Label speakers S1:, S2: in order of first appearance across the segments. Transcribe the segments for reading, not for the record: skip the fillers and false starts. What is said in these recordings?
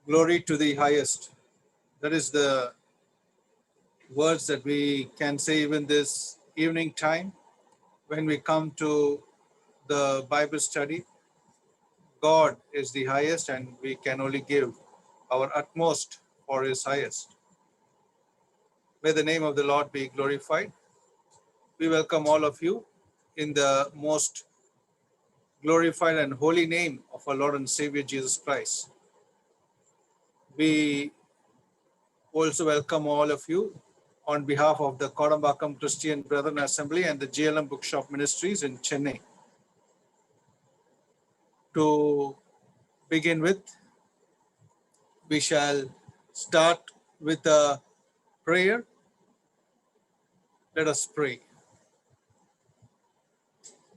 S1: Glory to the highest. That is the words that we can say even this evening time when we come to the Bible study. God is the highest, and we can only give our utmost for his highest. May the name of the Lord be glorified. We welcome all of you in the most glorified and holy name of our Lord and Savior Jesus Christ. We also welcome all of you on behalf of the Kodambakam Christian Brethren Assembly and the GLM Bookshop Ministries in Chennai. To begin with, we shall start with a prayer. Let us pray.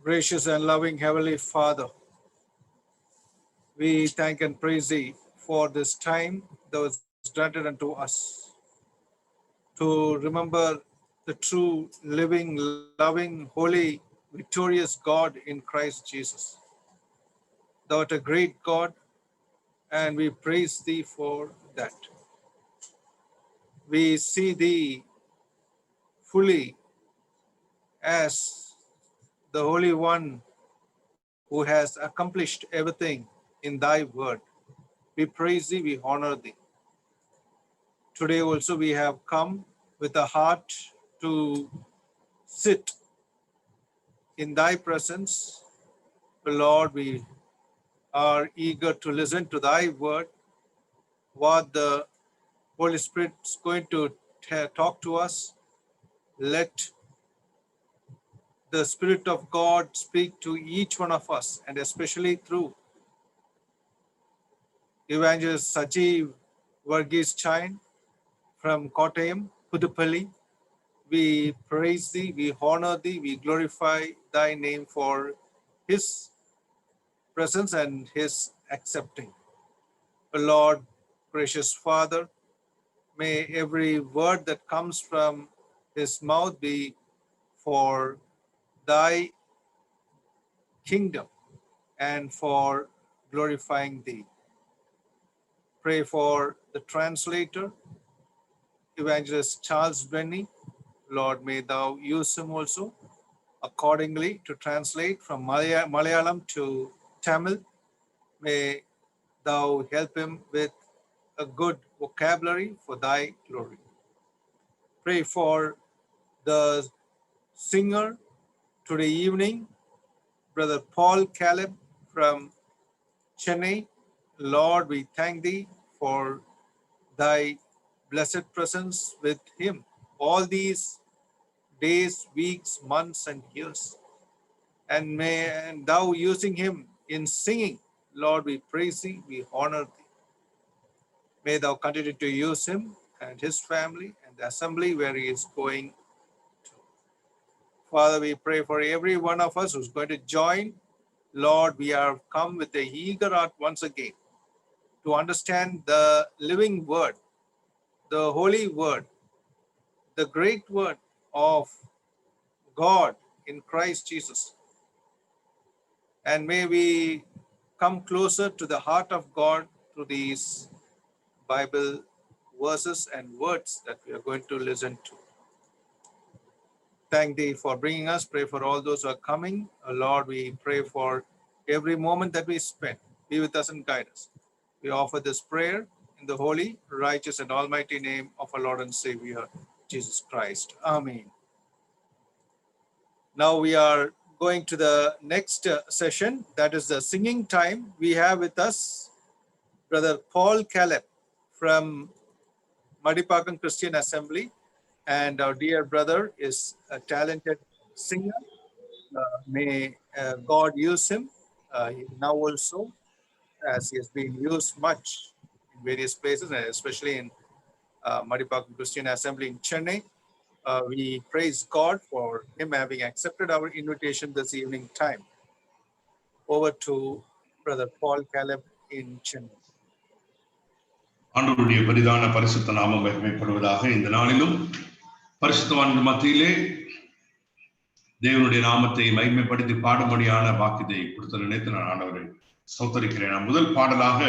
S1: Gracious and loving Heavenly Father, we thank and praise Thee for this time that was granted unto us to remember the true, living, loving, holy, victorious God in Christ Jesus. Thou art a great God, and we praise Thee for that. We see Thee fully as the Holy One who has accomplished everything in Thy word. We praise Thee, we honor Thee. Today also we have come with a heart to sit in Thy presence. Lord, we are eager to listen to Thy word, what the Holy Spirit is going to talk to us. Let the Spirit of God speak to each one of us, and especially through Evangelist Sajeev Varghese Chain from Kottayam, Puduppally. We praise Thee, we honor Thee, we glorify Thy name for His presence and His accepting. Lord, gracious Father, may every word that comes from His mouth be for Thy kingdom and for glorifying Thee. Pray for the translator, Evangelist Charles Benny. Lord, may Thou use him also accordingly to translate from Malayalam to Tamil. May Thou help him with a good vocabulary for Thy glory. Pray for the singer today evening, Brother Paul Caleb from Chennai. Lord, we thank Thee for Thy blessed presence with him all these days, weeks, months, and years. And may Thou using him in singing, Lord, we praise Thee, we honor Thee. May Thou continue to use him and his family and the assembly where he is going to. Father, we pray for every one of us who's going to join. Lord, we have come with a eager heart once again to understand the living word, the holy word, the great word of God in Christ Jesus. And may we come closer to the heart of God through these Bible verses and words that we are going to listen to. Thank Thee for bringing us. Pray for all those who are coming. Lord, we pray for every moment that we spend. Be with us and guide us. We offer this prayer in the holy, righteous, and almighty name of our Lord and Savior, Jesus Christ. Amen. Now we are going to the next session. That is the singing time. We have with us Brother Paul Caleb from Madipakam Christian Assembly. And our dear brother is a talented singer. May God use him now also, as he has been used much in various places, and especially in Madipakam Christian Assembly in Chennai. We praise God for him having accepted our invitation this evening time. Over to Brother Paul Caleb in Chennai.
S2: ஆண்டவருடைய பரிதான பரிசுத்த நாமம் மகிமைப்படுவதாக. இந்த நாளிலும் பரிசுத்தவான்கள் மத்தியிலே தேவனுடைய நாமத்தை மகிமைப்படுத்தி பாடும்படியான வாக்கியத்தை கொடுத்த நினைத்து நான் ஆண்டவரை ஸ்தோத்தரிக்கிறேன். நான் முதல் பாடலாக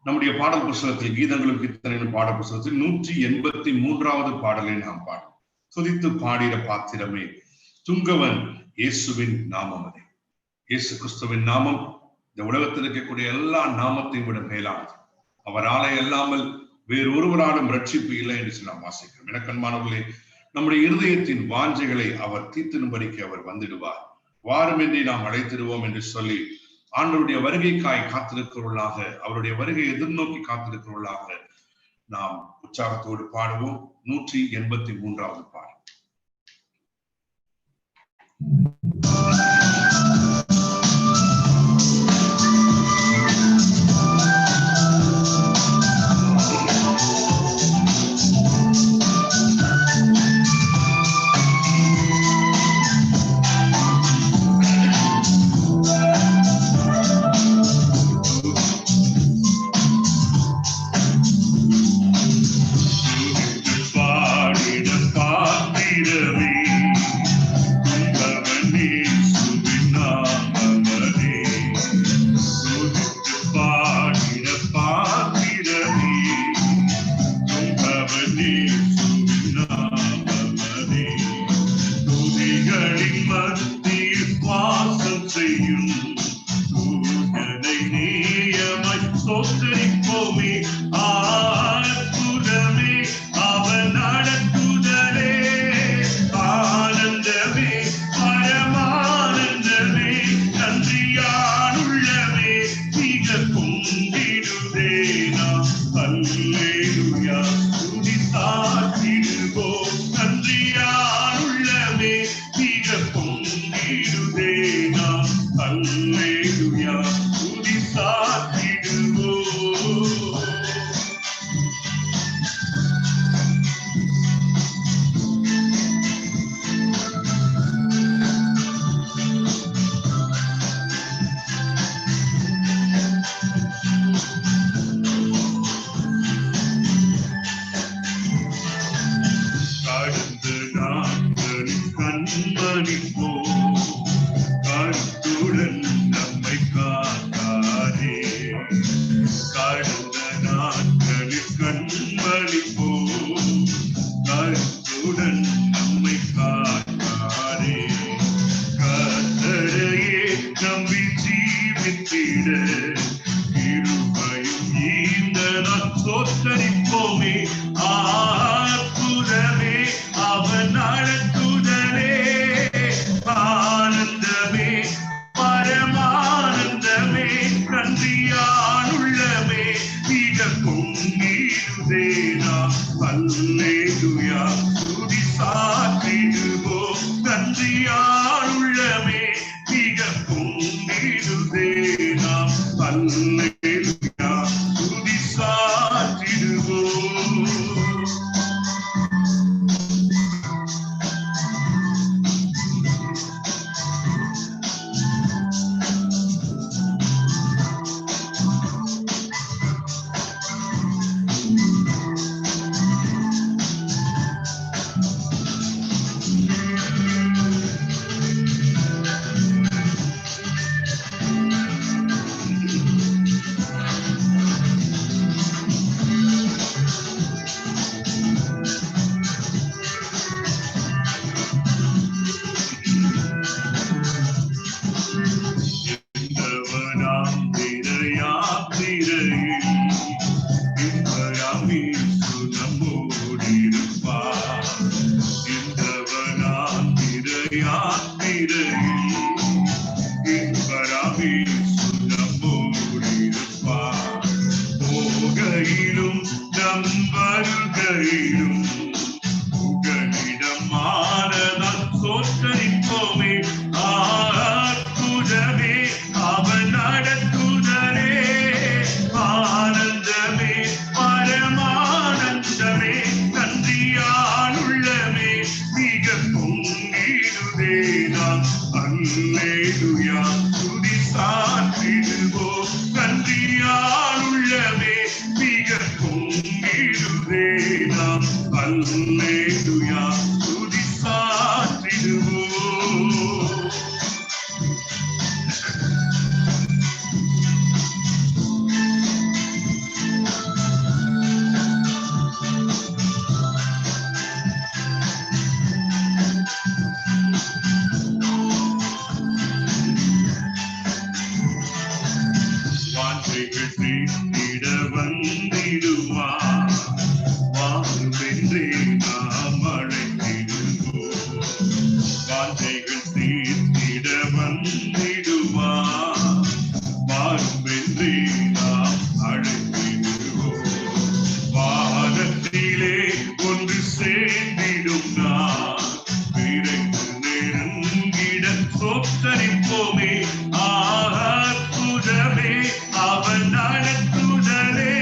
S2: நம்முடைய பாடல் புஸ்தகத்தில் கீதங்களும் கீர்த்தனைகளும் பாடல் புஸ்தகத்தில் 183வது பாடலை நாம் பாடும். துதித்து பாடிட பாத்திரமே துங்கவன் இயேசுவின் நாமம். அதே இயேசு கிறிஸ்துவின் நாமம் இந்த உலகத்தில் இருக்கக்கூடிய எல்லா நாமத்தையும் விட மேலானது. அவராலே அல்லாமல் வேறு ஒருவராலும் ரட்சிப்பு இல்லை என்று நாம் வாசிக்கிறோம். எனக்கன்பானவர்களே, நம்முடைய இருதயத்தின் வாஞ்சைகளை அவர் தீர்த்திடும்படிக்கு அவர் வந்துடுவார். வாரும் என்று நாம் அழைத்திடுவோம் என்று சொல்லி ஆண்டவருடைய வருகைக்காய் காத்திருக்கிறவர்களாக, அவருடைய வருகை எதிர்நோக்கி காத்திருக்கிறவர்களாக நாம் உற்சாகத்தோடு பாடுவோம். 183வது பாடல். வாஞ்சைகள் தீர்த்திட வந்திடுவார். வாருமென்றே நாம் அழைத்திடுவோம். வாஞ்சைகள் தீர்த்திட வந்திடுவார். வாருமென்றே நாம் அழைத்திடுவோம். வானத்திலே ஒன்று சேர்ந்திடும் நான் விரைந்து நெருங்கிட சொத்தரிப்போமே. அற்புதமே அவன் நடத்துதலே.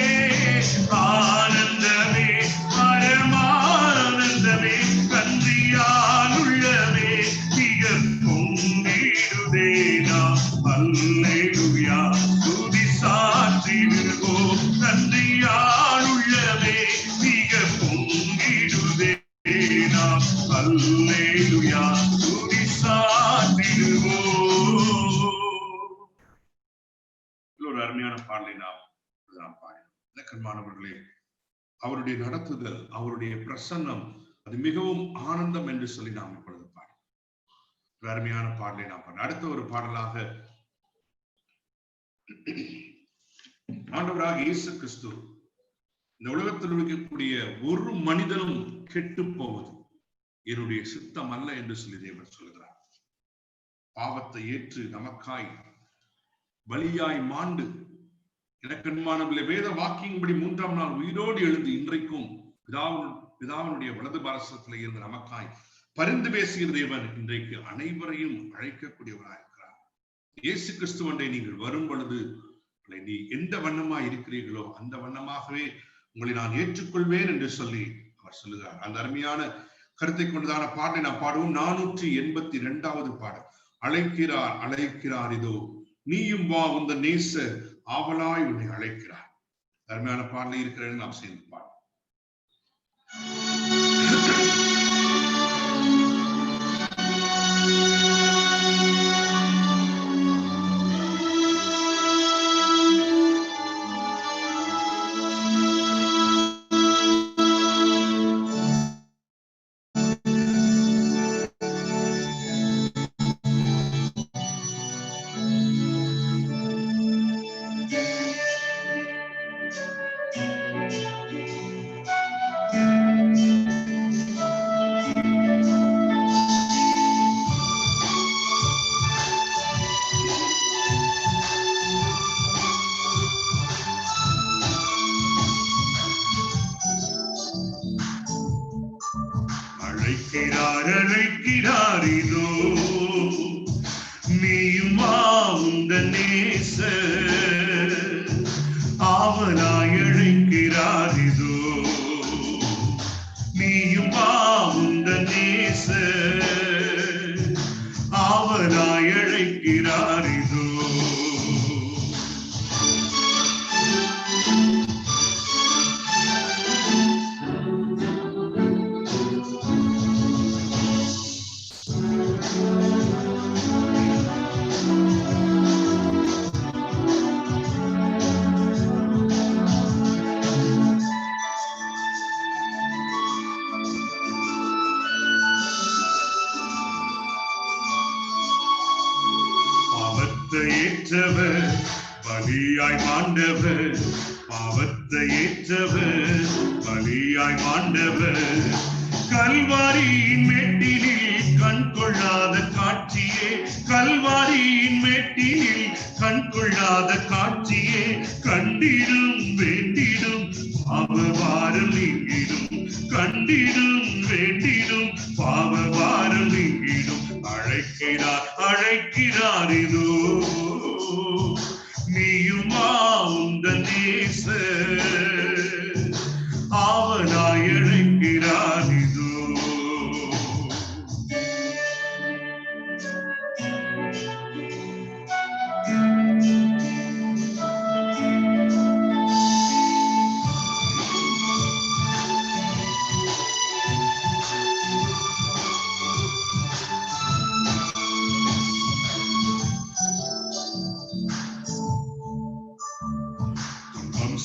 S2: ஆனந்தமே பரமானந்தமே கன்றியால் உள்ளவே மிக பொங்கிடுதே. நாம் அல்லேலூயா துதி சாற்றிடுவோம். கன்றியால் உள்ளவே மிக பொங்கிடுதே. நாம் அல்லேலூயா துதி சாற்றிடுவோம். ஒரு அருமையான பாடலை நாம் பாடினோம். மாணவர்களே, அவருடைய நடத்துதல், அவருடைய பிரசன்னம் அது மிகவும் ஆனந்தம் என்று சொல்லி நாம் இப்பொழுது பாடினோம். ஒரு அருமையான பாடலை நாம் பாடினோம். அடுத்த ஒரு பாடலாக ஆண்டவராக இயேசு கிறிஸ்து இந்த உலகத்தில் இருக்கக்கூடிய ஒரு மனிதனும் கெட்டு போவது என்னுடைய சித்தம் அல்ல என்று சொல்லி தேவன் சொல்கிறார். பாவத்தை ஏற்று நமக்காய் பலியாய் மாண்டு எனக்கன்மானவர்களே, வேத வாக்கியம்படி 3ஆம் நாள் உயிரோடு எழுந்து இன்றைக்கும் பிதாவினுடைய வலது பாரசத்தில் இருந்து நமக்காய் பரிந்து பேசுகிற தேவன் இன்றைக்கு அனைவரையும் அழைக்கக்கூடியவராயிருக்கிறார். இயேசு கிறிஸ்துவண்டை நீங்கள் வரும் பொழுது நீ எந்த வண்ணமாய் இருக்கிறீர்களோ அந்த வண்ணமாகவே உங்களை நான் ஏற்றுக்கொள்வேன் என்று சொல்லி அவர் சொல்லுகிறார். அந்த அருமையான கருத்தை கொண்டதான பாட்டை நாம் பாடுவோம். 482வது பாடல். அழைக்கிறார் அழைக்கிறார் இதோ நீயும் வா, உந்த நேச ஆவலாய் உன்னை அழைக்கிறார். அருமையான பாடலை இருக்கிறது, நாம் சேர்ந்து பாடுவோம். அழைக்கிறார் இதோ நீயும் வா, உந்த நேச ஆவலாய் அழைக்கிறார் இதோ நீயும் வா, உந்த நேச ஆவலாய் அழைக்கிறார் இதோ. ஏற்றவர் பலியாய் மாண்டவர், பாவத்தை ஏற்றவர் பலியாய் மாண்டவர், கல்வாரியின் மேட்டினில் கண் கொள்ளாத காட்சியே, கல்வாரியின் மேட்டினில் கண் கொள்ளாத காட்சியே, கண்டிடும் வேண்டிடும் பாவபாரம் நீங்கிடும், கண்டிடும் வேண்டிடும் பாவபாரம் நீங்கிடும். அழைக்கிறார் அழைக்கிறார் இதோ நீயுமா உந்த நேச ஆவலாய் அழைக்கிறார் இதோ.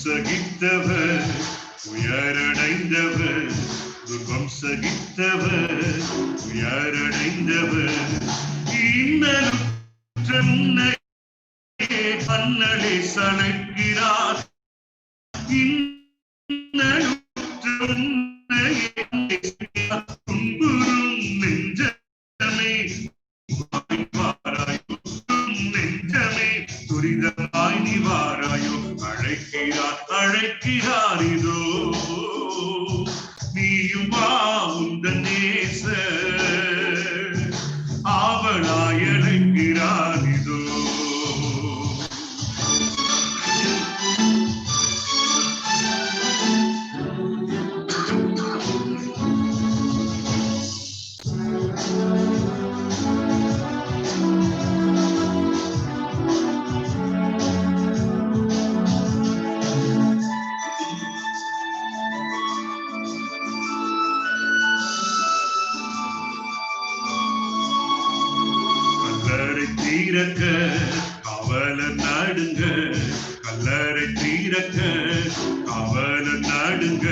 S2: சகித்தவர் உயரடைந்தவர், துன்பம் சகித்தவர் உயரடைந்தவர், இன்னலுற்ற முன்னையே சளைக்கிறார் துன்புறும் நெஞ்சமே வாராயோ, நெஞ்சமே துரிதமாய் நீ வாராயோ, அழைக்கிறார் அழைக்கிறார் இதோ நீயும் வா உந்தன் நேச ஆவலாய் அழைக்கிறார் இதோ. தீரக்க காவலர் நடுங்க, கல்லறை தீரக்க காவலர் நடுங்க,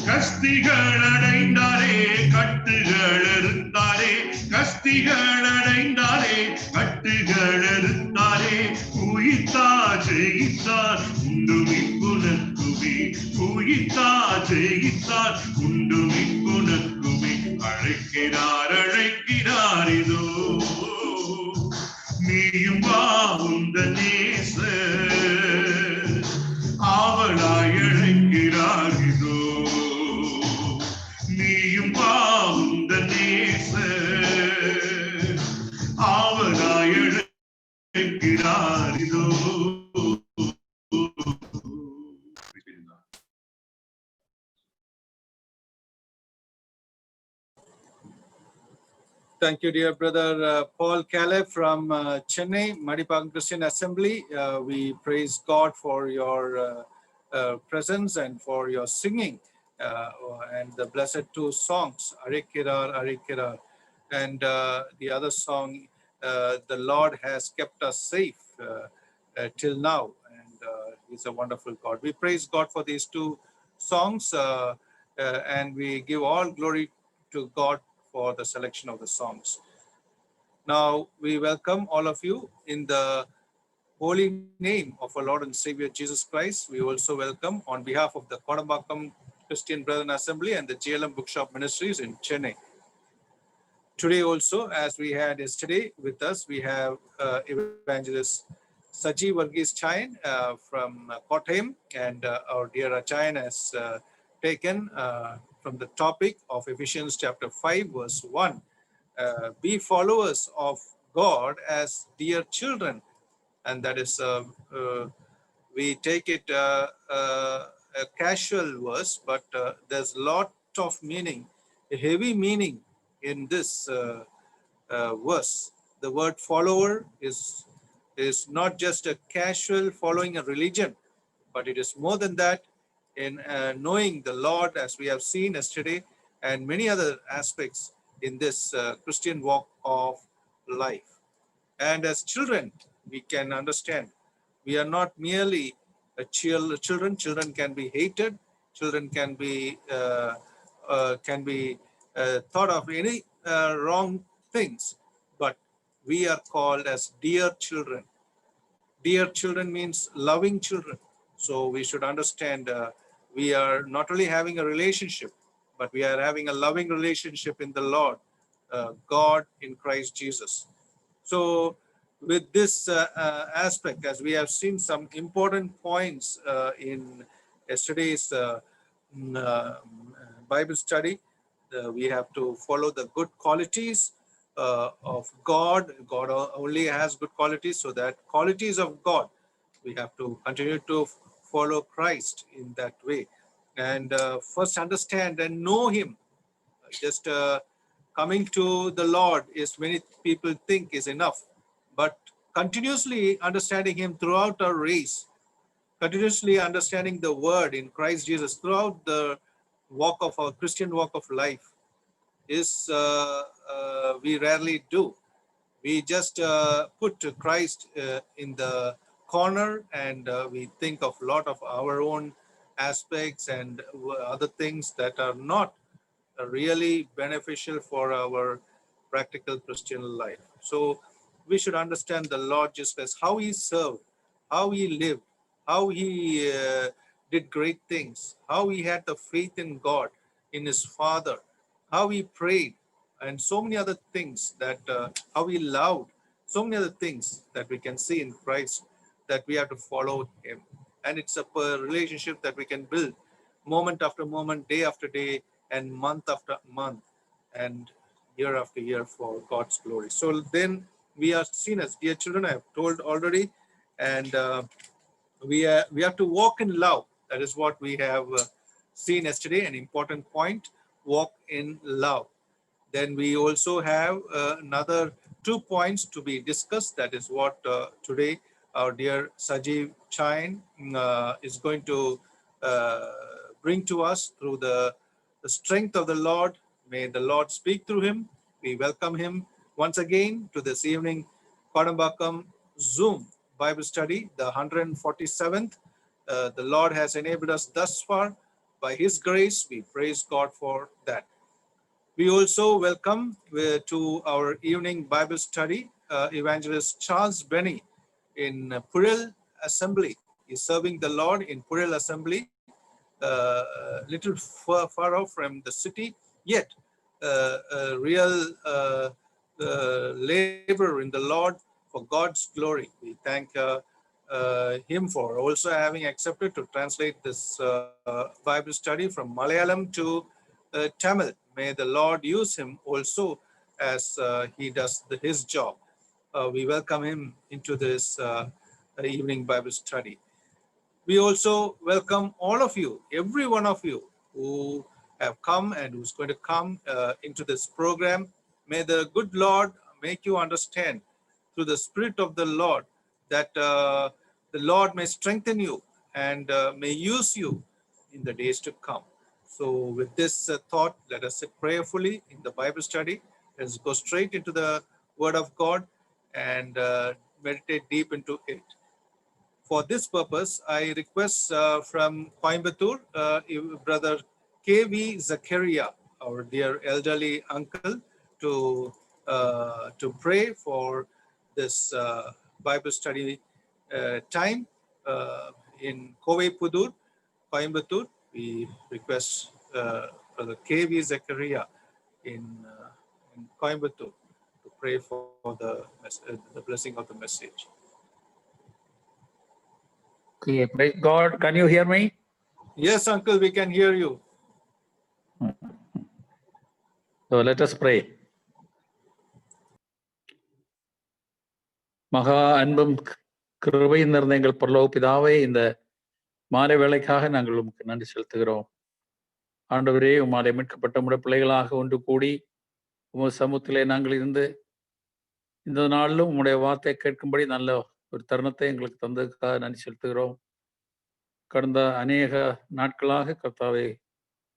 S2: கஸ்திகள் அடைந்தாரே கட்டுகள் அறுத்தாரே, கஸ்திகள் அடைந்தாரே கட்டுகள் அறுத்தாரே, உயிர்த்தார் ஜெயித்தார் உண்டு மீட்புனக்குமே, உயிர்த்தார் ஜெயித்தார் உண்டு மீட்புனக்குமே, அழைக்கிறார் அழைக்கிறார் இதோ நீயும் வா உந்தன் நேச ஆவலாய் அழைக்கிறார் இதோ நீயும் வா உந்தன் நேச ஆவலாய் அழைக்கிறார் இதோ.
S1: Thank you, dear brother Paul Caleb from Chennai, Madipang Christian Assembly. We praise God for your presence and for your singing and the blessed two songs, Arikirar, Arikirar, and the other song, The Lord Has Kept Us Safe till now, and He's a wonderful God. We praise God for these two songs and we give all glory to God for the selection of the songs. Now we welcome all of you in the holy name of our Lord and Savior Jesus Christ. We also welcome on behalf of the Kodambakam Christian Brethren Assembly and the GLM Bookshop Ministries in Chennai. Today also, as we had yesterday with us, we have evangelist Saji Varghese Chayan from Kottayam, and our dear Achayan has taken from the topic of Ephesians chapter 5 verse 1, be followers of God as dear children, and that is we take it a casual verse, but there's a lot of meaning, a heavy meaning in this verse. The word follower is not just a casual following a religion, but it is more than that, in knowing the Lord, as we have seen yesterday, and many other aspects in this Christian walk of life. And as children, we can understand we are not merely children. Children can be hated. Children can be thought of any wrong things, but we are called as dear children. Dear children means loving children. So we should understand we are not only having a relationship, but we are having a loving relationship in the Lord, God in Christ Jesus. So with this aspect, as we have seen some important points in yesterday's Bible study, we have to follow the good qualities of God. God only has good qualities, so that qualities of God, we have to continue to follow Christ in that way, and first understand and know Him. Just coming to the Lord is, many people think, is enough, but continuously understanding Him throughout our race, continuously understanding the word in Christ Jesus throughout the walk of our Christian walk of life is we rarely do. We just put Christ in the corner, and we think of a lot of our own aspects and other things that are not really beneficial for our practical Christian life. So we should understand the Lord just as how He served, how he lived, how he did great things, how he had the faith in God, in his Father, how he prayed, and so many other things that how he loved, so many other things that we can see in Christ, that we have to follow him. And it's a relationship that we can build moment after moment, day after day, and month after month, and year after year for God's glory. So then we are seen as dear children, I have told already, and we have to walk in love. That is what we have seen yesterday, an important point, walk in love. Then we also have another 2 points to be discussed. That is what today our dear Sajeev Chain is going to bring to us through the strength of the Lord. May the Lord speak through him. We welcome him once again to this evening Kodambakam Zoom Bible study, the 147th. The Lord has enabled us thus far. By his grace, we praise God for that. We also welcome to our evening Bible study Evangelist Charles Benny in Puril Assembly. He's serving the Lord in Puril Assembly, little far off from the city, yet a real labor in the Lord for God's glory. We thank him for also having accepted to translate this Bible study from Malayalam to Tamil. May the Lord use him also as he does his job. We welcome him into this evening Bible study. We also welcome all of you, every one of you who have come and who's going to come into this program. May the good Lord make you understand through the Spirit of the Lord that the Lord may strengthen you and may use you in the days to come. So with this thought, let us sit prayerfully in the Bible study. Let's go straight into the Word of God and meditate deep into it. For this purpose, I request from Coimbatore, Brother K.V. Zakaria, our dear elderly uncle, to pray for this Bible study time in Kovai Pudur, Coimbatore. We request Brother K.V. Zakaria in Coimbatore to pray for the blessing of the message.
S3: Okay, praise God. Can you hear me?
S1: Yes, uncle, we can hear you.
S3: So let us pray. மகா அன்பும் கிருபையும் நிறைந்த எங்கள் பரலோக பிதாவே, இந்த மாலை வேளைக்காக நாங்கள் உமக்கு நன்றி செலுத்துகிறோம். ஆண்டவரே, உம்மாலே மீட்கப்பட்ட உம்முடைய பிள்ளைகளாக ஒன்று கூடி உமது சமூகத்திலே நாங்கள் இருந்து இந்த நாளிலும் உம்முடைய வார்த்தையை கேட்கும்படி நல்ல ஒரு தருணத்தை எங்களுக்கு தந்ததுக்காக நன்றி செலுத்துகிறோம். கடந்த அநேக நாட்களாக கர்த்தாவே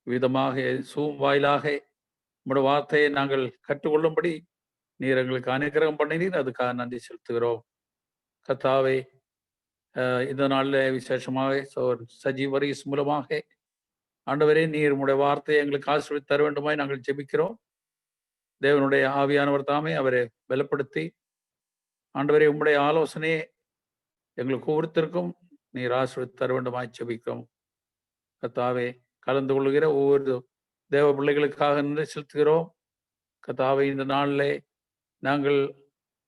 S3: விதமாக சூம் வாயிலாக உம்முடைய வார்த்தையை நாங்கள் கற்றுக்கொள்ளும்படி நீர் எங்களுக்கு அனுகிரகம் பண்ணினீர், அதுக்காக நன்றி செலுத்துகிறோம். கர்த்தாவே, இந்த நாளில் விசேஷமாக சஜீவ் வரிஸ் மூலமாக ஆண்டவரே நீர் உம்முடைய வார்த்தையை எங்களுக்கு ஆசீர்வதித்து தர வேண்டுமாய் நாங்கள் ஜெபிக்கிறோம். தேவனுடைய ஆவியானவர் தாமே அவரை பலப்படுத்தி ஆண்டவரே உம்முடைய ஆலோசனையை எங்களுக்கு ஒவ்வொருத்தருக்கும் நீர் ஆசீர்வதித்து தர வேண்டுமாய் ஜெபிக்கிறோம். கர்த்தாவே, கலந்து கொள்கிற ஒவ்வொரு தேவ பிள்ளைகளுக்காக நன்றி செலுத்துகிறோம். கர்த்தாவே, இந்த நாளிலே நாங்கள்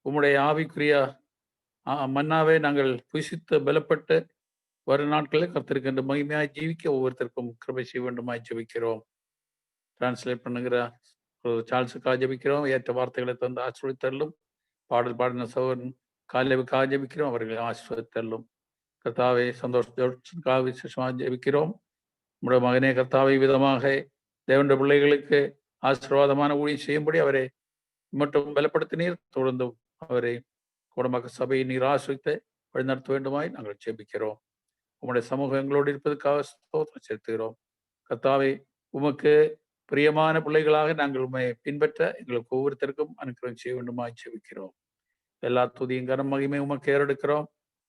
S3: உம்முடைய ஆவிக்குரிய மன்னாவே நாங்கள் புசித்து பலப்பட்டு வரும் நாட்களில் கர்த்தருக்கு மகிமையாய் ஜீவிக்க ஒவ்வொருத்தருக்கும் கிருபை செய்ய வேண்டுமாய் ஜெபிக்கிறோம். டிரான்ஸ்லேட் பண்ணுகிற சார்ல்ஸுக்காக ஜெபிக்கிறோம். ஏற்ற வார்த்தைகளை தந்து ஆசீர்வதித்தருளும். பாடல் பாடின சகோதரன் காலேவுக்காக ஜெபிக்கிறோம், அவர்களை ஆசீர்வதித்தருளும். கர்த்தாவே, சந்தோஷத்துக்காக விசேஷமாக ஜெபிக்கிறோம். நம்முடைய மகனே கர்த்தாவை விதமாக தேவனுடைய பிள்ளைகளுக்கு ஆசீர்வாதமான ஊழியம் செய்யும்படி அவரை மட்டும் பலப்படுத்தினீர். தொடர்ந்தும் அவரை குடம்பக்க சபையை நீர் ஆசிரித்து வழிநடத்த வேண்டுமாய் நாங்கள் ஜெபிக்கிறோம். உம்முடைய சமூகம் எங்களோடு இருப்பதற்காக ஸ்தோத்திரம் செலுத்துகிறோம். கர்த்தாவே, உமக்கு பிரியமான பிள்ளைகளாக நாங்கள் உண்மை பின்பற்ற எங்களுக்கு ஒவ்வொருத்தருக்கும் அனுக்கிரகம் செய்ய வேண்டுமாய் ஜெபிக்கிறோம். எல்லா துதியும் கனம் மகிமை உமக்கு ஏறெடுக்கிறோம்.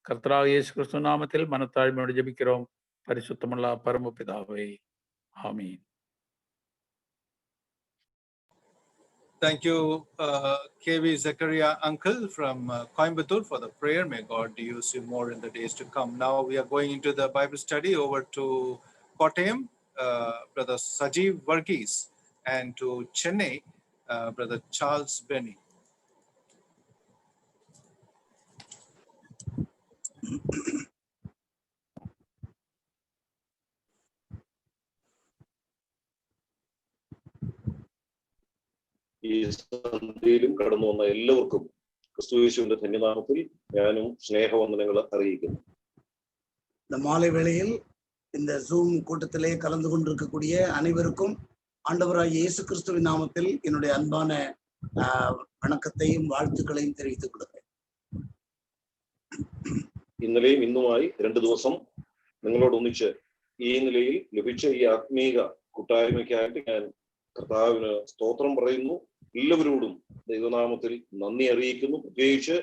S3: கர்த்தராகிய இயேசு கிறிஸ்து நாமத்தில் மனத்தாழ்மையோடு ஜெபிக்கிறோம், பரிசுத்தமுள்ள பரமபிதாவே, ஆமீன்.
S1: Thank you, KV Zachariah uncle from Coimbatore for the prayer. May God use you more in the days to come. Now we are going into the Bible study over to Kottayam, Brother Sajeev Varghese, and to Chennai, Brother Charles Benny.
S4: ഈ സന്ധ്യയിലും കടന്നു വന്ന എല്ലാവർക്കും ക്രിസ്തുയേശുവിന്റെ ധന്യനാമത്തിൽ ഞാനും സ്നേഹവന്ദനങ്ങൾ അറിയിക്കുന്നു.
S5: இந்த மாலை வேளையில் இந்த ஜூம் கூட்டத்திலே கலந்து கொண்டிருக்கக்கூடிய அனைவருக்கும் ஆண்டவராகிய இயேசு கிறிஸ்துவின் நாமத்தில் என்னுடைய அன்பான வணக்கத்தையும் வாழ்த்துக்களையும் தெரிவித்துக் கொள்கிறேன்.
S4: ഇന്നലെയും ഇന്നുമായി 2 ദിവസം നിങ്ങളോടൊന്നിച്ച് ഈ നിലയിൽ ലഭിച്ച ഈ ആത്മീക കൂട്ടായ്മയ്ക്കായിട്ട് ഞാൻ കർത്താവിന് സ്തോത്രം പറയുന്നു. എല്ലാവരോടും ദൈവനാമത്തിൽ നന്ദി അറിയിക്കുന്നു. പ്രത്യേകിച്ച്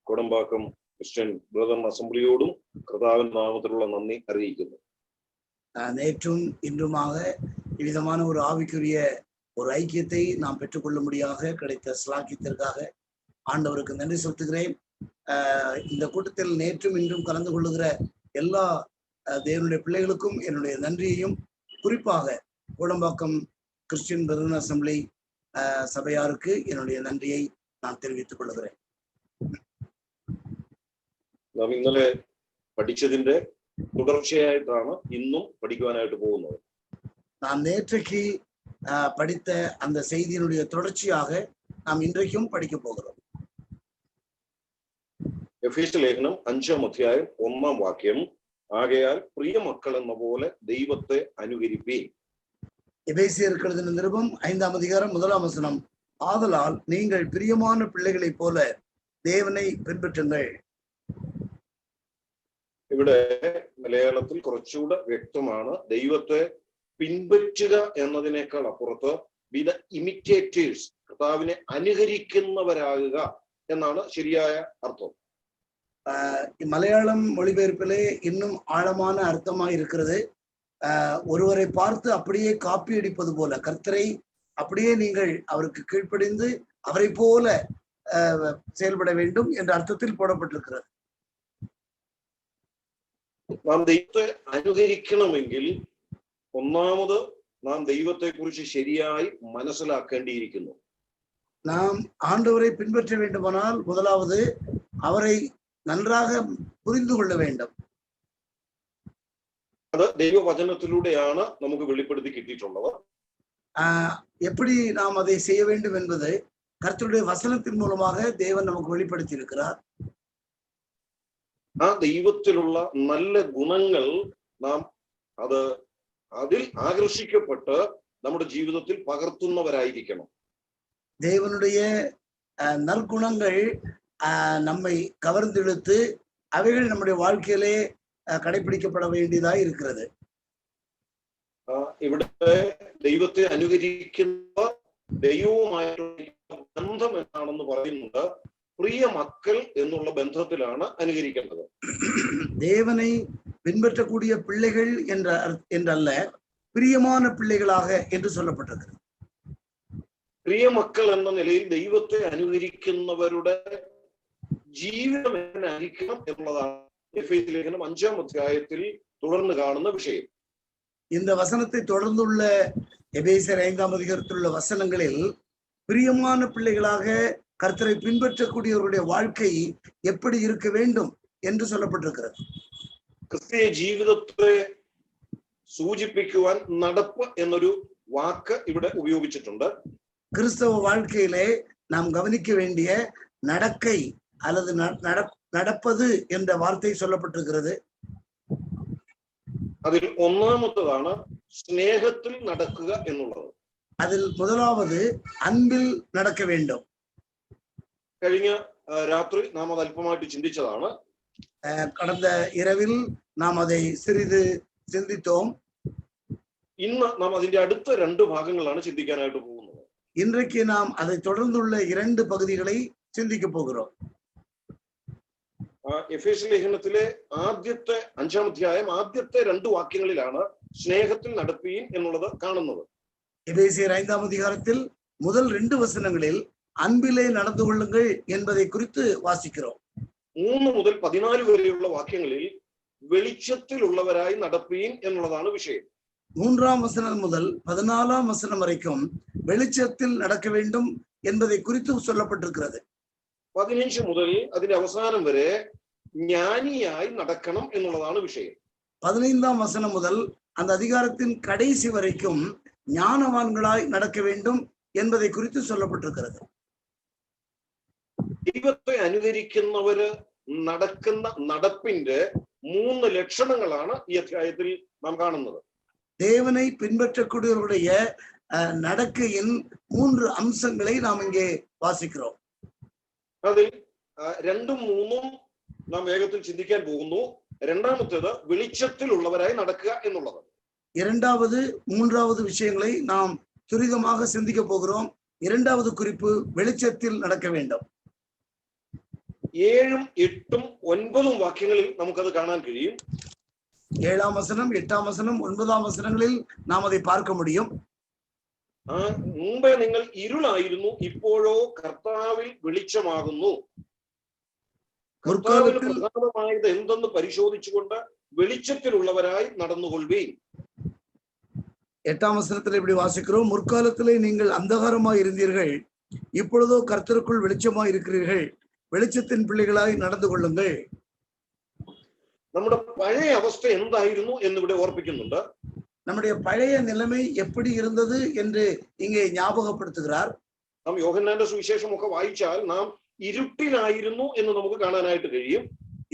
S4: കൊടമ്പാക്കം ക്രിസ്ത്യൻ ബ്രദർ അസംബ്ലിയോടും കർത്താവിന്റെ നാമത്തിലുള്ള നന്ദി അറിയിക്കുന്നു.
S5: நேற்றும் இன்றுமாக இவ்விதமான ஒரு ஆவிக்குரிய ஒரு ஐக்கியத்தை நாம் பெற்றுக்கொள்ளும்படியாக கிடைத்த ஸ்லாக்கியத்திற்காக ஆண்டவருக்கு நன்றி செலுத்துகிறேன். இந்த கூட்டத்தில் நேற்றும் இன்றும் கலந்து கொள்ளுகிற எல்லா தேவனுடைய பிள்ளைகளுக்கும் என்னுடைய நன்றியையும், குறிப்பாக கோடம்பாக்கம் கிறிஸ்டியன் பிரதர் அசம்பிளி സഭയാർക്ക് என்னுடைய നന്ദിயை நான் தெரிவித்துக் கொள்கிறேன்.
S4: നാം ഇന്നലെ പഠിച്ചതിന്റെ തുടർച്ചയായിട്ടാണ് ഇന്നും പഠിക്കുവാനായിട്ട് പോകുന്നത്.
S5: நாம் நேற்றைக்கு படித்த அந்த செய்தியினுடைய தொடர்ச்சியாக நாம் இன்றைக்கும் படிக்க போகிறோம்.
S4: എഫേസ്യ ലേഖനം 5-ാം അധ്യായം 1-ാം വാക്യം, ആകയാൽ പ്രിയ മക്കൾ എന്ന പോലെ ദൈവത്തെ അനുകരിപ്പീൻ.
S5: எபேசியருக்கு எழுதின நிருபம் 5-ாம் அதிகாரம் 1-ாம் வசனம், ஆதலால் நீங்கள் பிரியமான பிள்ளைகளைப் போல தேவனை பின்பற்றுங்கள்.
S4: ഇവിടെ മലയാളത്തിൽ കുറച്ചുകൂടെ വ്യക്തമാണ്. ദൈവത്തെ പിൻപറ്റുക എന്നതിനേക്കാൾ അപ്പുറത്ത് ബി ദ ഇമിറ്റേറ്റേഴ്സ്, കർത്താവിനെ അനുകരിക്കുന്നവരാകുക എന്നാണ് ശരിയായ അർത്ഥം.
S5: மலையாளம் மொழிபெயர்ப்பிலே இன்னும் ஆழமான அர்த்தமாக இருக்கிறது. ஒருவரை பார்த்து அப்படியே காப்பி அடிப்பது போல, கர்த்தரை அப்படியே நீங்கள் அவருக்கு கீழ்ப்படிந்து அவரை போல செயல்பட வேண்டும் என்ற அர்த்தத்தில் போடப்பட்டிருக்கிறது.
S4: നാം ദൈവത്തെ അനുകരിക്കണമെങ്കിൽ ഒന്നാമത് നാം ദൈവത്തെ കുറിച്ച് ശരിയായി മനസ്സിലാക്കേണ്ടിയിരിക്കുന്നു.
S5: நாம் ஆண்டவரை பின்பற்ற வேண்டுமானால் முதலாவது அவரை நன்றாக புரிந்து கொள்ள வேண்டும்.
S4: അത് ദൈവവചനത്തിലൂടെയാണ് നമുക്ക് വെളിപ്പെടുത്തി കിട്ടിയിട്ടുള്ളത്.
S5: எப்படி நாம் அதை செய்ய வேண்டும் என்பது கர்த்தருடைய வசனத்தின் மூலமாக தேவன் நமக்கு வெளிப்படுத்தி இருக்கிறார்.
S4: ആ ദൈവത്തിലുള്ള നല്ല ഗുണങ്ങൾ നാം അതിൽ ആകർഷിക്കപ്പെട്ട് നമ്മുടെ ജീവിതത്തിൽ പകർത്തുന്നവരായിരിക്കണം.
S5: தேவனுடைய நற்குணங்கள் நம்மை கவர்ந்தெடுத்து அவைகள் நம்முடைய வாழ்க்கையிலே கடைபிடிக்கப்பட வேண்டியதாய் இருக்கிறது.
S4: ഇവിടെ ദൈവത്തെ അനുകരിക്കുന്ന ദൈവവുമായിട്ടുള്ള ബന്ധം എന്താണെന്ന് പറയുന്നത് പ്രിയ മക്കൾ എന്നുള്ള ബന്ധത്തിലാണ് അനുകരിക്കേണ്ടത്.
S5: தேவனை பின்பற்றக்கூடிய பிள்ளைகள் என்றல்ல, பிரியமான பிள்ளைகளாக என்று சொல்லப்பட்டிருக்கிறது.
S4: പ്രിയ മക്കൾ എന്ന നിലയിൽ ദൈവത്തെ അനുകരിക്കുന്നവരുടെ ജീവിതം എങ്ങനെ ആയിരിക്കണം എന്നുള്ളതാണ് എഫേസ്യ ലേഖനം 5-ാം അധ്യായത്തിൽ തുടർന്ന് കാണുന്ന വിഷയം.
S5: இந்த வசனத்தை தொடர்ந்துள்ள எபேசியர் 5-ாம் அதிகாரத்தில் உள்ள வசனங்களில் பிரியமான பிள்ளைகளாக கர்த்தரை பின்பற்றக்கூடியவருடைய வாழ்க்கை எப்படி இருக்க வேண்டும் என்று சொல்லப்பட்டிருக்கிறது.
S4: ക്രിസ്തീയ ജീവിതത്തെ സൂചിപ്പിക്കുവാൻ നടപ്പ് എന്നൊരു വാക്ക് ഇവിടെ ഉപയോഗിച്ചിട്ടുണ്ട്.
S5: கிறிஸ்தவ வாழ்க்கையிலே நாம் கவனிக்க வேண்டிய நடக்கை அல்லது நடப்பது என்ற வார்த்தை சொல்லப்பட்டிருக்கிறது.
S4: അതിൽ ഒന്നാമത്തതാണ് സ്നേഹത്തിൽ നടക്കുക എന്നുള്ളത്.
S5: அதில் முதலாவது அன்பில் நடக்க வேண்டும்.
S4: കഴിഞ്ഞ രാത്രി നാം അത് അല്പമായിട്ട് ചിന്തിച്ചതാണ്.
S5: கடந்த இரவில் நாம் அதை சிறிது சிந்தித்தோம்.
S4: ഇന്ന് നാം അതിന്റെ അടുത്ത 2 ഭാഗങ്ങളാണ് ചിന്തിക്കാനായിട്ട് പോകുന്നത്.
S5: இன்றைக்கு நாம் அதை தொடர்ந்துள்ள 2 பகுதிகளை சிந்திக்க போகிறோம்.
S4: എഫേസ്യ ലേഖനത്തിലെ ആദ്യത്തെ 5-ാം അധ്യായം ആദ്യത്തെ 2 വാക്യങ്ങളിലാണ് സ്നേഹത്തിൽ നടപ്പീൻ എന്നുള്ളത് കാണുന്നത്.
S5: எபேசியர் 5-ாம் அதிகாரத்தில் முதல் 2 வசனங்களில் அன்பிலே நடந்து கொள்ளுங்கள் என்பதை குறித்து வாசிக்கிறோம்.
S4: 3 മുതൽ 14 വരെയുള്ള വാക്യങ്ങളിൽ വെളിച്ചത്തിൽ ഉള്ളവരായി നടപ്പീൻ എന്നുള്ളതാണ് വിഷയം.
S5: 3ஆம் வசனம் முதல் 14ஆம் வசனம் வரைக்கும் வெளிச்சத்தில் நடக்க வேண்டும் என்பதை குறித்து சொல்லப்பட்டிருக்கிறது.
S4: 15 മുതൽ അതിന്റെ അവസാനം വരെ ஞானியாய் നടക്കണം എന്നുള്ളതാണ് വിഷയം.
S5: 15ஆம் வசனம் முதல் அந்த அதிகாரத்தின் கடைசி வரைக்கும் ஞானவான்களாய் நடக்க வேண்டும் என்பதை குறித்து சொல்லப்பட்டிருக்கிறது.
S4: ദൈവത്തെ അനുകരിക്കുന്നവര് നടക്കുന്ന നടപ്പിന്റെ 3 ലക്ഷണങ്ങളാണ് ഈ അധ്യായത്തിൽ നാം കാണുന്നത്.
S5: தேவனை பின்பற்றக்கூடியவருடைய நடக்கையின் 3 அம்சங்களை நாம் இங்கே வாசிக்கிறோம்.
S4: അതിൽ 2ഉം 3ഉം നാം വേഗത്തിൽ ചിന്തിക്കാൻ പോകുന്നു. രണ്ടാമത്തേത് വെളിച്ചത്തിൽ ഉള്ളവരായി നടക്കുക എന്നുള്ളത്.
S5: 2வது 3வது விஷயங்களை நாம் துரிதமாக சிந்திக்க போகிறோம். 2வது குறிப்பு வெளிச்சத்தில் நடக்க வேண்டும்.
S4: 7ഉം 8ഉം 9ഉം വാക്യങ്ങളിൽ നമുക്കത് കാണാൻ കഴിയും.
S5: 7ஆம் வசனம் 8ஆம் வசனம் 9ஆம் வசனங்களில் நாம் அதை பார்க்க முடியும்.
S4: മുമ്പേ നിങ്ങൾ ഇരുളായിരുന്നു, ഇപ്പോഴോ കർത്താവിൽ വെളിച്ചമാകുന്നു. കർത്താവിന് പ്രധാനമായത് എന്തെന്ന് പരിശോധിച്ചുകൊണ്ട് വെളിച്ചത്തിലുള്ളവരായി നടന്നുകൊള്ളുവീൻ.
S5: 8ஆம் வசனத்தில் இப்படி வாசிக்கிறோம். முற்காலத்திலே நீங்கள் அந்தகாரமாய் இருந்தீர்கள், இப்பொழுதோ கர்த்தருக்குள் வெளிச்சமாய் இருக்கிறீர்கள், வெளிச்சத்தின் பிள்ளைகளாய் நடந்து கொள்ளுங்கள்.
S4: നമ്മുടെ പഴയ അവസ്ഥ എന്തായിരുന്നു എന്നിവിടെ ഓർപ്പിക്കുന്നുണ്ട്.
S5: நம்முடைய பழைய நிலைமை எப்படி இருந்தது என்று இங்கே ஞாபகப்படுத்துகிறார்.
S4: നാം യോഹന്നാന്റെ സുവിശേഷമൊക്കെ വായിച്ചാൽ നാം ഇരുട്ടിലായിരുന്നു എന്ന് നമുക്ക് കാണാനായിട്ട് കഴിയും.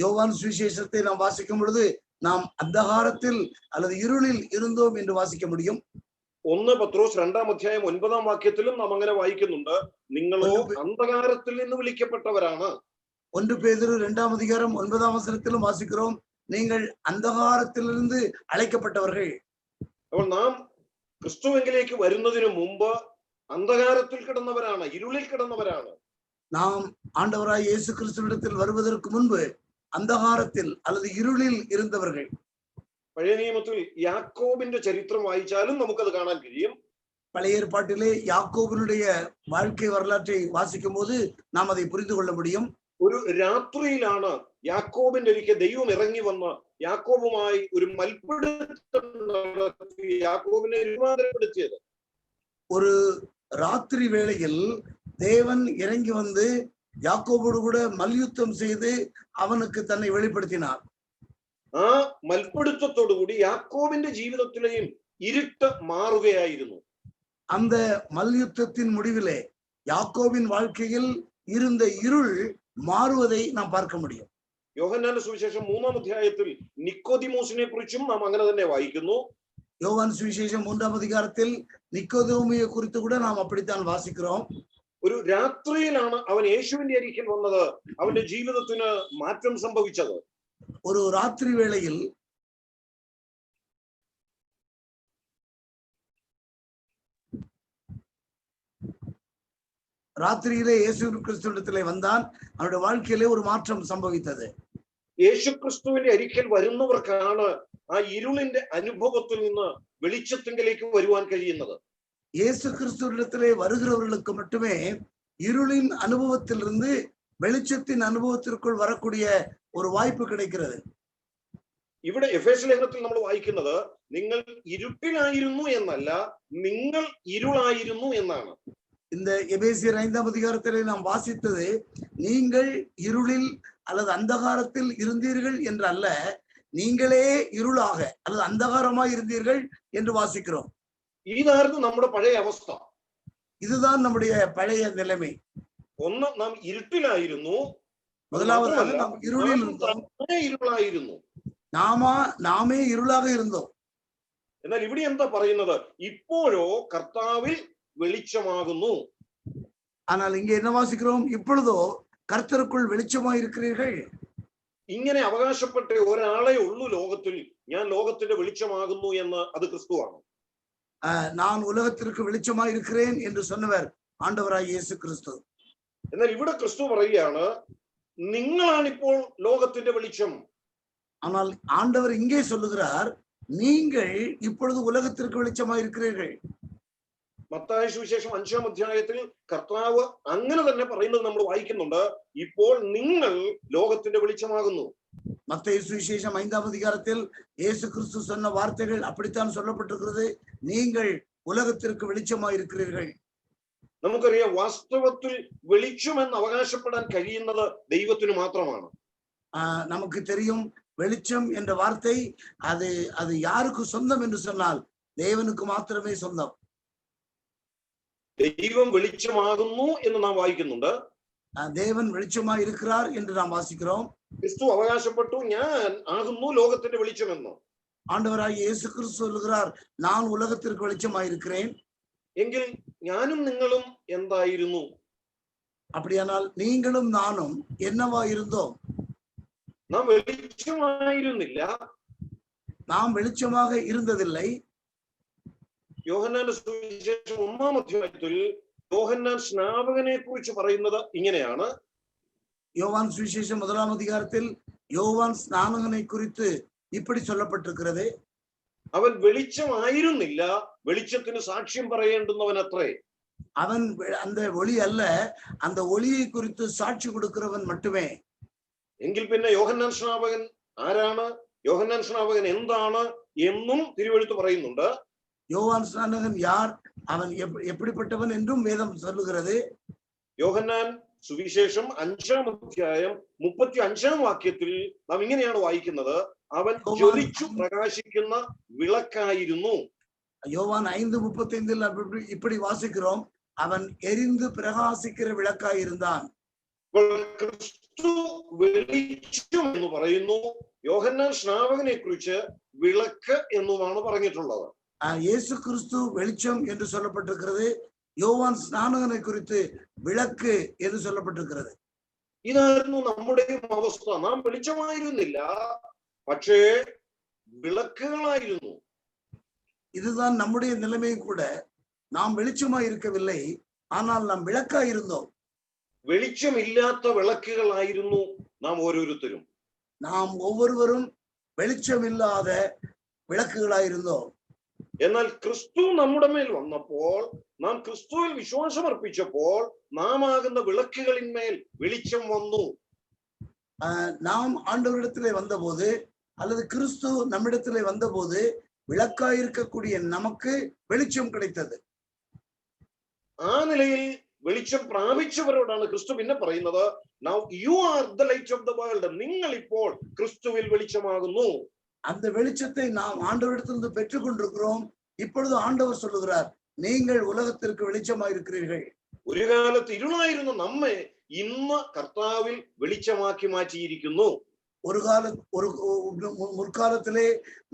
S5: யோவான் சுவிசேஷத்தை நாம் வாசிக்கும் பொழுது நாம் அந்தகாரத்தில் அல்லது இருளில் இருந்தோம் என்று வாசிக்க முடியும்.
S4: 1 പത്രോസ് 2ആം അധ്യായം 9ആം വാക്യത്തിലും നാം അങ്ങനെ വായിക്കുന്നുണ്ട്. നിങ്ങളോ അന്ധകാരത്തിൽ നിന്ന് വിളിക്കപ്പെട്ടവരാണ്.
S5: 1 பேதுரு 2ஆம் அதிகாரம் 9ஆம் வசனத்திலும் வாசிக்கிறோம், நீங்கள் அந்தகாரத்திலிருந்து அழைக்கப்பட்டவர்கள்.
S4: അപ്പോൾ നാം ക്രിസ്തുവെങ്കിലേക്ക് വരുന്നതിന് മുമ്പ് അന്ധകാരത്തിൽ കിടന്നവരാണ്, ഇരുളിൽ കിടന്നവരാണ്.
S5: நாம் ஆண்டவராய் இயேசு கிறிஸ்துவிடத்தில் வருவதற்கு முன்பு அந்தகாரத்தில் அல்லது இருளில் இருந்தவர்கள்.
S4: പഴയ നിയമത്തിൽ യാക്കോബിന്റെ ചരിത്രം വായിച്ചാലും നമുക്കത് കാണാൻ കഴിയും.
S5: பழைய ஏற்பாட்டிலே யாக்கோபினுடைய வாழ்க்கை வரலாற்றை வாசிக்கும் போது நாம் அதை புரிந்து கொள்ள முடியும்.
S4: ഒരു രാത്രിയിലാണ് യാക്കോബിന്റെ ഒരിക്കൽ ദൈവം ഇറങ്ങി വന്ന് യാക്കോബുമായി ഒരു മൽപ്പിടുത്തം നടത്തി യാക്കോബിനെ രൂപാന്തരപ്പെടുത്തിയത്.
S5: ஒரு ராத்திரி வேளையில் தேவன் இறங்கி வந்து யாக்கோபோடு கூட மல்யுத்தம் செய்து அவனுக்கு தன்னை வெளிப்படுத்தினார்.
S4: ആ മൽപ്പിടുത്തത്തോടുകൂടി യാക്കോബിന്റെ ജീവിതത്തിലെയും ഇരുട്ട് മാറുകയായിരുന്നു.
S5: அந்த மல்யுத்தத்தின் முடிவிலே யாக்கோபின் வாழ்க்கையில் இருந்த இருள் மாறுவதை நாம் பார்க்க முடியும்.
S4: യോഹന്നാന്റെ സുവിശേഷം 3ആം അധ്യായത്തിൽ നിക്കോദിമോസിനെ കുറിച്ചും നാം അങ്ങനെ തന്നെ വായിക്കുന്നു.
S5: யோவான் சுவிசேஷம் 3ஆம் அதிகாரத்தில் நிக்கோதேமியை குறித்து கூட நாம் அப்படித்தான் வாசிக்கிறோம்.
S4: ഒരു രാത്രിയിലാണ് അവൻ യേശുവിന്റെ അരികിൽ വന്നത്, അവന്റെ ജീവിതത്തിന് മാറ്റം സംഭവിച്ചത്.
S5: ஒரு ராத்திரி வேளையில் ராத்திரியிலே இயேசு கிறிஸ்துவிடத்திலே வந்தான், அவனுடைய வாழ்க்கையிலே ஒரு மாற்றம் சம்பவித்தது.
S4: യേശു ക്രിസ്തുവിന്റെ അരികിൽ വരുന്നവർക്കാണ് ആ ഇരുളിന്റെ അനുഭവത്തിൽ നിന്ന് വെളിച്ചത്തിലേക്ക് വരുവാൻ കഴിയുന്നത്.
S5: இயேசு கிறிஸ்துவிடத்திலே வருகிறவர்களுக்கு மட்டுமே இருளின் அனுபவத்திலிருந்து வெளிச்சத்தின் அனுபவத்திற்குள் வரக்கூடிய ஒரு வாய்ப்பு கிடைக்கிறது.
S4: ഇവിടെ എഫേസ്യ ലേഖനത്തിൽ നമ്മൾ വായിക്കുന്നത് നിങ്ങൾ ഇരുട്ടിലായിരുന്നു എന്നല്ല, നിങ്ങൾ ഇരുളായിരുന്നു എന്നാണ്.
S5: இந்த எபேசியர் 5ஆம் அதிகாரத்திலே நாம் வாசித்தது நீங்கள் இருளில் அல்லது அந்தகாரத்தில் இருந்தீர்கள் என்று அல்ல, நீங்களே இருளாக அல்லது அந்தகாரமாய் இருந்தீர்கள் என்று வாசிக்கிறோம்.
S4: ഇതായിരുന്നു നമ്മുടെ പഴയ അവസ്ഥ.
S5: இதுதான் நம்முடைய பழைய நிலைமை.
S4: ഒന്ന്, നാം ഇരുട്ടിലായിരുന്നു.
S5: முதலாவதாக நாம் இருளில் இருந்தோம்,
S4: ഇരുളായിരുന്നു.
S5: நாமே இருளாக இருந்தோம்.
S4: എന്നാൽ ഇവിടെ എന്താ പറയുന്നത്? ഇപ്പോഴോ കർത്താവിൽ വെളിച്ചമാകുന്നു.
S5: ஆனால் இங்கே என்ன வாசிக்கிறோம்? இப்பொழுதோ கர்த்தருக்குள் வெளிச்சமாய் இருக்கிறீர்கள்.
S4: ഇങ്ങനെ അവകാശപ്പെട്ട ഒരാളെ ഉള്ളൂ ലോകത്തിൽ, ഞാൻ ലോകത്തിന്റെ വെളിച്ചമാകുന്നു എന്ന്, അത് ക്രിസ്തുവാണ്.
S5: நான் உலகத்திற்கு வெளிச்சமாய் இருக்கிறேன் என்று சொன்னவர் ஆண்டவராய் இயேசு கிறிஸ்து.
S4: എന്നാൽ ഇവിടെ ക്രിസ്തു പറയുകയാണ്, നിങ്ങളാണിപ്പോൾ ലോകത്തിന്റെ വെളിച്ചം.
S5: ஆனால் ஆண்டவர் இங்கே சொல்லுகிறார், நீங்கள் இப்பொழுது உலகத்திற்கு வெளிச்சமாய் இருக்கிறீர்கள்.
S4: മത്തായി സുവിശേഷം 5-ാം അധ്യായത്തിൽ കർത്താവ് അങ്ങനെ തന്നെ പറയുന്നത് നമ്മൾ വായിക്കുന്നുണ്ട്. ഇപ്പോൾ നിങ്ങൾ ലോകത്തിന്റെ വെളിച്ചമാകുന്നു.
S5: மத்தேயு சுவிசேஷம் 5ஆம் அதிகாரத்தில் இயேசு கிறிஸ்து சொன்ன வார்த்தைகள் அப்படித்தான் சொல்லப்பட்டிருக்கிறது. நீங்கள் உலகத்திற்கு வெளிச்சமாய் இருக்கிறீர்கள்.
S4: നമുക്കറിയാം, വാസ്തവത്തിൽ വെളിച്ചം എന്ന് അവകാശപ്പെടാൻ കഴിയുന്നത് ദൈവത്തിന് മാത്രമാണ്.
S5: நமக்கு தெரியும், வெளிச்சம் என்ற வார்த்தை அது யாருக்கு சொந்தம் என்று சொன்னால் தேவனுக்கு மாத்திரமே சொந்தம்.
S4: ദൈവം വെളിച്ചമാകുന്നു എന്ന് നാം വായിക്കുന്നുണ്ട്.
S5: தேவன் வெளிச்சமாய் இருக்கிறார் என்று நாம் வாசிக்கிறோம்.
S4: ക്രിസ്തു അവകാശപ്പെട്ടു, ഞാൻ ആകുന്നു ലോകത്തിന്റെ വെളിച്ചമെന്ന്.
S5: ஆண்டவராகிய இயேசு கிறிஸ்து சொல்லுகிறார், நான் உலகத்திற்கு வெளிச்சமாய் இருக்கிறேன்.
S4: എങ്കിൽ ഞാനും നിങ്ങളും എന്തായിരുന്നു?
S5: அப்படியானால் நீங்களும் நானும் என்னவா இருந்தோம்?
S4: നാം വെളിച്ചമായിരുന്നില്ല.
S5: நாம் வெளிச்சமாக இருந்ததில்லை.
S4: യോഹന്നാന്റെ സുവിശേഷം 1-ാം അധ്യായത്തിൽ യോഹന്നാൻ സ്നാപകനെ കുറിച്ച് പറയുന്നത് ഇങ്ങനെയാണ്.
S5: யோவான் சுவிசேஷம் 1ஆம் அதிகாரத்தில் யோவான் ஸ்நானகனை குறித்து இப்படி சொல்லப்பட்டிருக்கிறது.
S4: അവൻ വെളിച്ചമായിരുന്നില്ല, വെളിച്ചത്തിന് സാക്ഷ്യം പറയേണ്ടുന്നവൻ അത്രേ.
S5: அவன் அந்த ஒளி அல்ல, அந்த ஒளியை குறித்து சாட்சி கொடுக்கிறவன் மட்டுமே.
S4: എങ്കിൽ പിന്നെ യോഹന്നാൻ സ്നാപകൻ ആരാണ്, യോഹന്നാൻ സ്നാപകൻ എന്താണ് എന്നും തിരുവെഴുത്ത് പറയുന്നുണ്ട്.
S5: யோவான் ஸ்நானகன் யார், அவன் எப்படிப்பட்டவன் என்றும் வேதம் சொல்லுகிறது.
S4: യോഹന്നാൻ സുവിശേഷം 5-ാം അധ്യായം 35-ാം വാക്യത്തിൽ നാം ഇങ്ങനെയാണ് വായിക്കുന്നത്, അവൻ ജ്വലിച്ചു പ്രകാശിക്കുന്ന വിളക്കായിരുന്നു.
S5: யோவான் 5:35 இப்படி வாசிக்கிறோம், அவன் எரிந்து பிரகாசிக்கிற விளக்காய் இருந்தான்.
S4: ക്രിസ്തു വെളിച്ചം എന്ന് പറയുന്നു, യോഹന്നാൻ സ്നാപകനെ കുറിച്ച് വിളക്ക് എന്നുമാണ് പറഞ്ഞിട്ടുള്ളത്.
S5: இயேசு கிறிஸ்து வெளிச்சம் என்று சொல்லப்பட்டிருக்கிறது, யோவான் ஸ்நானகனை குறித்து விளக்கு என்று சொல்லப்பட்டிருக்கிறது.
S4: ഇതായിരുന്നു നമ്മുടെയും അവസ്ഥ. നാം വെളിച്ചമായിരുന്നില്ല, പക്ഷേ വിളക്കുകളായിരുന്നു.
S5: இதுதான் நம்முடைய நிலைமையும் கூட. நாம் வெளிச்சமாய் இருக்கவில்லை, ஆனால் நாம் விளக்காய் இருந்தோம்.
S4: വെളിച്ചമില്ലാത്ത വിളക്കുകളായിരുന്നു നാം ഓരോരുത്തരും.
S5: நாம் ஒவ்வொருவரும் வெளிச்சமில்லாத വിളക്കുകളായിരുന്നோம்.
S4: എന്നാൽ ക്രിസ്തു നമ്മുടെ മേൽ വന്നപ്പോൾ, നാം ക്രിസ്തുവിൽ വിശ്വാസം അർപ്പിച്ചപ്പോൾ, നാം ആകുന്ന വിളക്കുകളിന്മേൽ വെളിച്ചം വന്നു.
S5: நாம் ஆண்டவரிடத்திலே வந்தபோது, அல்லது கிறிஸ்து நம்மிடத்திலே வந்தபோது விளக்காயிருக்கக்கூடிய நமக்கு வெளிச்சம் கிடைத்தது.
S4: ആ നിലയിൽ വെളിച്ചം പ്രാപിച്ചവരോടാണ് ക്രിസ്തു പിന്നെ പറയുന്നത്, now you are the light of the world. നിങ്ങൾ ഇപ്പോൾ ക്രിസ്തുവിൽ വെളിച്ചമാകുന്നു.
S5: அந்த வெளிச்சத்தை நாம் ஆண்டவரிடத்திலிருந்து பெற்றுக் கொண்டிருக்கிறோம். இப்பொழுது ஆண்டவர் சொல்லுகிறார், நீங்கள் உலகத்திற்கு வெளிச்சமாயிருக்கிறீர்கள்.
S4: ഒരു കാലത്ത് ഇരുളായിരുന്ന നമ്മെ ഇന്ന് കർത്താവിൽ വെളിച്ചമാക്കി മാറ്റിയിരിക്കുന്നു.
S5: முற்காலத்திலே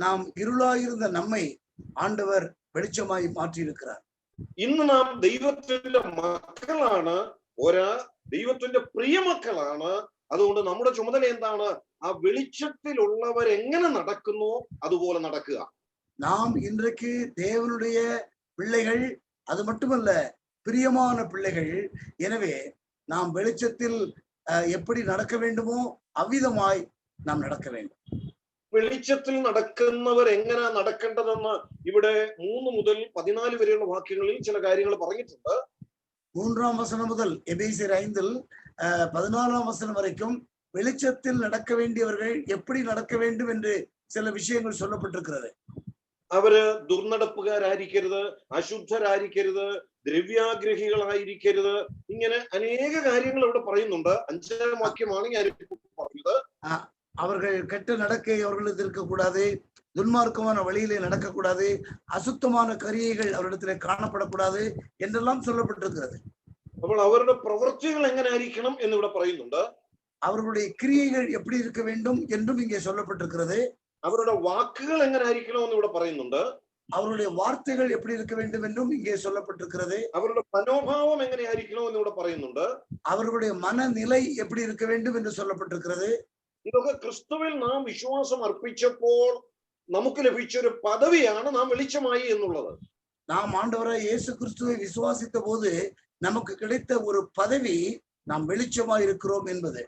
S5: நாம் ഇരുളായിരുന്ന നമ്മை ஆண்டவர் வெளிச்சமாய் மாற்றியிருக்கிறார்.
S4: ഇന്ന് നാം ദൈവത്തിന്റെ മക്കളാണ്, ദൈവത്തിന്റെ പ്രിയമക്കളാണ്. അതുകൊണ്ട് നമ്മുടെ ചുമതല എന്താണ്? ആ വെളിച്ചത്തിലുള്ളവർ എങ്ങനെ നടക്കുന്നു അതുപോലെ നടക്കുക.
S5: நாம் இன்றைக்கு தேவனுடைய பிள்ளைகள், அது மட்டுமல்ல பிரியமான பிள்ளைகள். எனவே நாம் வெளிச்சத்தில் எப்படி நடக்க வேண்டுமோ அவ்விதமாய் நாம் நடக்க வேண்டும்.
S4: വെളിച്ചത്തിൽ നടക്കുന്നവർ എങ്ങനെ നടക്കേണ്ടതെന്ന് ഇവിടെ 3 മുതൽ 14 വരെയുള്ള വാക്യങ്ങളിൽ ചില കാര്യങ്ങൾ പറഞ്ഞിട്ടുണ്ട്.
S5: 3ஆம் வசனம் முதல் எபேசியர் 5 14ஆம் வசனம் வரைக்கும் வெளிச்சத்தில் நடக்க வேண்டியவர்கள் எப்படி நடக்க வேண்டும் என்று சில விஷயங்கள் சொல்லப்பட்டிருக்கிறது.
S4: അവര് ദുർനടപ്പുകാരായിരിക്കരുത്, അശുദ്ധരായിരിക്കരുത്, ദ്രവ്യാഗ്രഹികളായിരിക്കരുത്, ഇങ്ങനെ അനേക കാര്യങ്ങൾ ഇവിടെ പറയുന്നുണ്ട്. 5-ാം വാക്യമാണ് ഞാൻ പറഞ്ഞത്.
S5: அவர்கள் கெட்ட நடக்கை அவர்களுக்கு இருக்கக்கூடாது, துன்மார்க்கமான வழியிலே நடக்கக்கூடாது, அசுத்தமான கரியைகள் அவரிடத்திலே காணப்படக்கூடாது என்றெல்லாம் சொல்லப்பட்டிருக்கிறது.
S4: അപ്പോൾ അവരുടെ പ്രവൃത്തികൾ എങ്ങനെ ആയിരിക്കണം എന്ന് ഇവിടെ പറയുന്നുണ്ട്.
S5: அவர்களுடைய கிரியைகள் எப்படி இருக்க வேண்டும் என்றும் இங்கே சொல்லப்பட்டிருக்கிறது.
S4: അവരുടെ വാക്കുകൾ എങ്ങനെ ആയിരിക്കണം എന്ന് ഇവിടെ പറയുന്നുണ്ട്.
S5: அவருடைய வார்த்தைகள் எப்படி இருக்க வேண்டும் என்றும் இங்கே சொல்லப்பட்டிருக்கிறது.
S4: അവരുടെ മനോഭാവം എങ്ങനെ ആയിരിക്കണം എന്ന് ഇവിടെ പറയുന്നുണ്ട്.
S5: அவர்களுடைய மனநிலை எப்படி இருக்க வேண்டும் என்று சொல்லப்பட்டிருக்கிறது.
S4: ഇതൊക്കെ ക്രിസ്തുവിൽ നാം വിശ്വാസം അർപ്പിച്ചപ്പോൾ നമുക്ക് ലഭിച്ച ഒരു പദവിയാണ് നാം വെളിച്ചമായി എന്നുള്ളത്.
S5: நாம் ஆண்டவராய் இயேசு கிறிஸ்துவை விசுவாசித்த போது நமக்கு கிடைத்த ஒரு பதவி, நாம் வெளிச்சமாய் இருக்கிறோம் என்பது.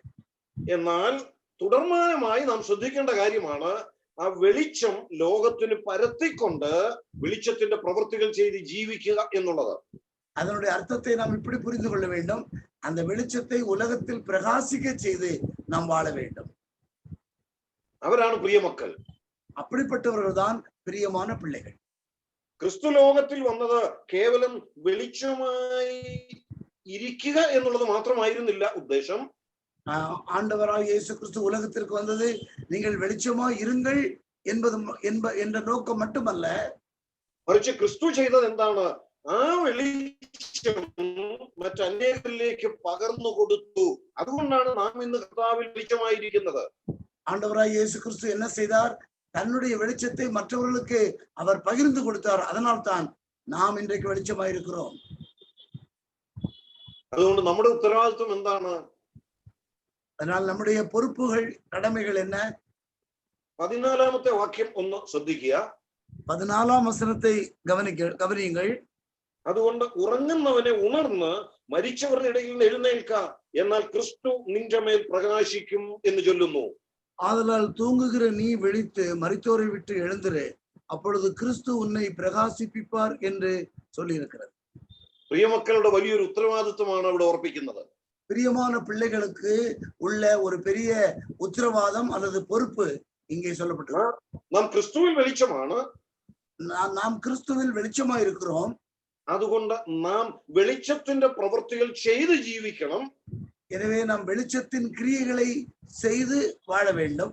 S4: എന്നാൽ തുടർമാനമായി നാം ശ്രദ്ധിക്കേണ്ട കാര്യമാണ്, ആ വെളിച്ചം ലോകത്തിന് പരത്തിക്കൊണ്ട് വെളിച്ചത്തിന്റെ പ്രവൃത്തികൾ ചെയ്ത് ജീവിക്കുക എന്നുള്ളത്.
S5: அதனுடைய அர்த்தத்தை நாம் இப்படி புரிந்து கொள்ள வேண்டும். அந்த வெளிச்சத்தை உலகத்தில் பிரகாசிக்க செய்து நாம் வாழ வேண்டும்.
S4: അവരാണ് പ്രിയമക്കൾ.
S5: அப்படிப்பட்டவர்கள் தான் பிரியமான பிள்ளைகள்.
S4: ക്രിസ്തു ലോകത്തിൽ വന്നത് കേവലം വെളിച്ചമായി ഇരിക്കുക എന്നുള്ളത് മാത്രമായിരുന്നില്ല ഉദ്ദേശം.
S5: ஆண்டவராக இயேசு கிறிஸ்து உலகத்திற்கு வந்தது நீங்கள் வெளிச்சமாய் இருங்கள் என்ற நோக்கம் மட்டுமல்ல,
S4: മറിച്ച് ക്രിസ്തു ചെയ്തത് എന്താണ്? ആ വെളിച്ചം മറ്റനേകരിലേക്ക് പകർന്നു കൊടുത്തു. അതുകൊണ്ടാണ് നാം ഇന്ന് കർത്താവിൽ വെളിച്ചമായിരിക്കുന്നത്.
S5: ஆண்டவராய் இயேசு கிறிஸ்து என்ன செய்தார்? தன்னுடைய வெளிச்சத்தை மற்றவர்களுக்கு அவர் பகிர்ந்து கொடுத்தார். அதனால் தான் நாம் இன்றைக்கு வெளிச்சமாயிருக்கிறோம்.
S4: അതുകൊണ്ട് നമ്മുടെ ഉത്തരവാദിത്വം എന്താണ്?
S5: அதனால் நம்முடைய பொறுப்புகள், கடமைகள் என்ன?
S4: 14ാമത്തെ വാക്യം ഒന്ന് ശ്രദ്ധിക്കുക.
S5: 14ஆம் വചനத்தை கவனியுங்கள்.
S4: അതുകൊണ്ട് ഉറങ്ങുന്നവനെ ഉണർന്ന് മരിച്ചവരുടെ ഇടയിൽ നിന്ന് എഴുന്നേൽക്ക, എന്നാൽ ക്രിസ്തു നിന്റെ മേൽ പ്രകാശിക്കും എന്ന് ചൊല്ലുന്നു.
S5: ஆதலால் தூங்குகிற நீ விழித்து மரித்தோரை விட்டு எழுந்திரு, அப்பொழுது கிறிஸ்து உன்னை பிரகாசிப்பிப்பார் என்று சொல்லி இருக்கிறது.
S4: പ്രിയമക്കളുടെ വലിയൊരു ഉത്തരവാദിത്വമാണ് അവിടെ ഓർപ്പിക്കുന്നത്.
S5: பிரியமான பிள்ளைகளுக்கு உள்ள ஒரு பெரிய உத்தரவாதம் அல்லது பொறுப்பு இங்கே சொல்லப்பட்டிருக்கு.
S4: നാം ക്രിസ്തുവിൽ വെളിച്ചമാണ്.
S5: நாம் கிறிஸ்துவில் வெளிச்சமா இருக்கிறோம்.
S4: അതുകൊണ്ട് നാം വെളിച്ചത്തിന്റെ പ്രവൃത്തികൾ ചെയ്ത് ജീവിക്കണം.
S5: எனவே நாம் வெளிச்சத்தின் கிரியைகளை செய்து வாழ வேண்டும்.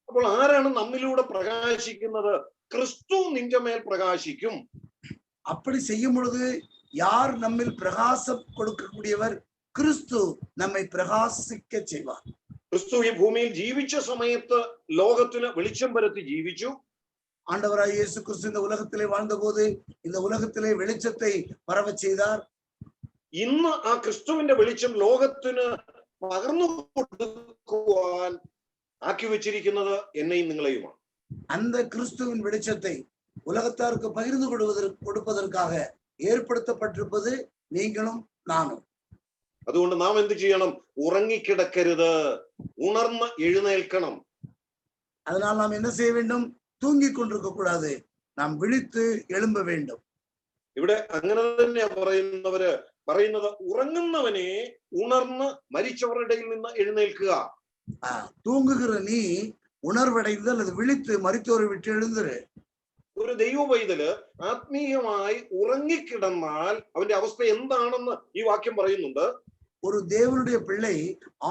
S4: അപ്പോൾ ആരാണ് നമ്മിലൂടെ പ്രകാശിക്കുന്നത്? ക്രിസ്തു നിന്റെ മേൽ പ്രകാശിക്കും.
S5: அப்படி செய்யும் பொழுது யார் நம்மில் பிரகாசம் கொடுக்கக்கூடியவர்? கிறிஸ்து நம்மை பிரகாசிக்க செய்வார்.
S4: ക്രിസ്തു ഈ ഭൂമിയിൽ ജീവിച്ച സമയത്ത് ലോകത്തിന് വെളിച്ചം പരത്തി ജീവിച്ചു.
S5: ஆண்டவராய் இயேசு கிறிஸ்து இந்த உலகத்திலே வாழ்ந்தபோது இந்த உலகத்திலே வெளிச்சத்தை பரவச் செய்தார்.
S4: ഇന്ന് ആ ക്രിസ്തുവിന്റെ വെളിച്ചം ലോകത്തിന് പകർന്നു കൊടുക്കുവാൻ ആക്കി വെച്ചിരിക്കുന്നത് എന്നെയും നിങ്ങളെയുമാണ്.
S5: அந்த கிறிஸ்துவின் வெளிச்சத்தை உலகத்தாருக்கு பகிர்ந்து கொடுப்பதற்காக ஏற்படுத்தப்பட்டிருப்பது நீங்களும் நானும்.
S4: അതുകൊണ്ട് നാം എന്ത് ചെയ്യണം? ഉറങ്ങിക്കിടക്കരുത്, ഉണർന്ന് എഴുന്നേൽക്കണം.
S5: அதனால் நாம் என்ன செய்ய வேண்டும்? தூங்கிக் கொண்டிருக்க கூடாது, நாம் விழித்து எழும்ப வேண்டும்.
S4: ഇവിടെ അങ്ങനെ തന്നെയാ പറയുന്നത് ഉറങ്ങുന്നവനെ ഉണർന്ന് മരിച്ചവരുടെ ഇടയിൽ നിന്ന് എഴുന്നേൽക്കുക.
S5: தூங்குகிற நீ ഉണർവடைந்து அல்லது விழித்து மரித்தோரை விட்டு எழுந்திரு.
S4: ഒരു ദൈവ പൈതല് ആത്മീയമായി ഉറങ്ങിക്കിടന്നാൽ അവന്റെ അവസ്ഥ എന്താണെന്ന് ഈ വാക്യം പറയുന്നുണ്ട്.
S5: ஒரு தேவனுடைய பிள்ளை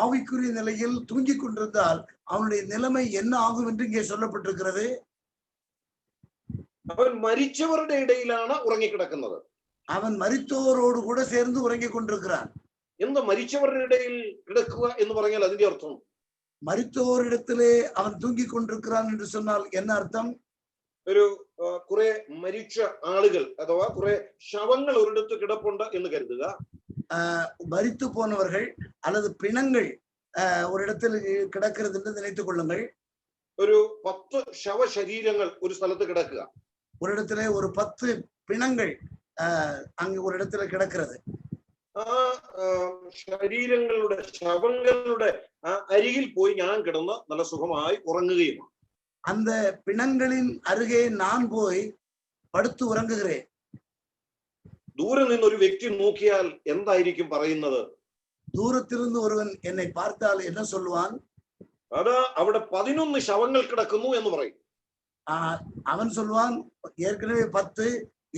S5: ஆவிக்குரிய நிலையில் தூங்கிக் கொண்டிருந்தால் அவனுடைய நிலைமை என்ன ஆகும் என்று இங்கே சொல்லப்பட்டிருக்கிறது.
S4: അവൻ മരിച്ചവരുടെ ഇടയിലാണ് ഉറങ്ങിക്കിടക്കുന്നത്.
S5: அவன் மரித்தோரோடு கூட சேர்ந்து உறங்கிக் கொண்டிருக்கிறான்.
S4: എന്താ മരിച്ചവരുടെ ഇടയിൽ കിടക്കുക എന്ന് പറഞ്ഞാൽ അതിന്റെ അർത്ഥം?
S5: மரித்தோரிடத்திலே அவன் தூங்கிக் கொண்டிருக்கிறான் என்று சொன்னால் என்ன அர்த்தம்?
S4: ഒരു കുറെ മരിച്ച ആളുകൾ അഥവാ കുറെ ശവങ്ങൾ ഒരിടത്ത് കിടപ്പുണ്ട് എന്ന് കരുതുക.
S5: மரித்து போனவர்கள் அல்லது பிணங்கள் ஒரு இடத்தில் கிடக்கிறது என்று நினைத்துக் கொள்ளுங்கள்.
S4: ഒരു 10 ശവശരീരങ്ങൾ ഒരു സ്ഥലത്ത് കിടക്കുക.
S5: ஒரு இடத்துல ஒரு 10 பிணங்கள் அங்கு ஒரு இடத்துல கிடக்கிறது.
S4: ആ ശവങ്ങളുടെ അരികിൽ പോയി ഞാൻ കിടന്ന് നല്ല സുഖമായി ഉറങ്ങുകയുമാണ്.
S5: அந்த பிணங்களின் அருகே நான் போய் படுத்து உறங்குகிறேன்.
S4: ദൂരെ നിന്നൊരു വ്യക്തി നോക്കിയാൽ എന്തായിരിക്കും പറയുന്നത്?
S5: தூரத்திலிருந்து ஒருவன் என்னை பார்த்தால் என்ன சொல்லுவான்?
S4: അത് അവിടെ 11 ശവങ്ങൾ കിടക്കുന്നു എന്ന് പറയും.
S5: அவன் சொல்வான் ஏற்கனவே 10,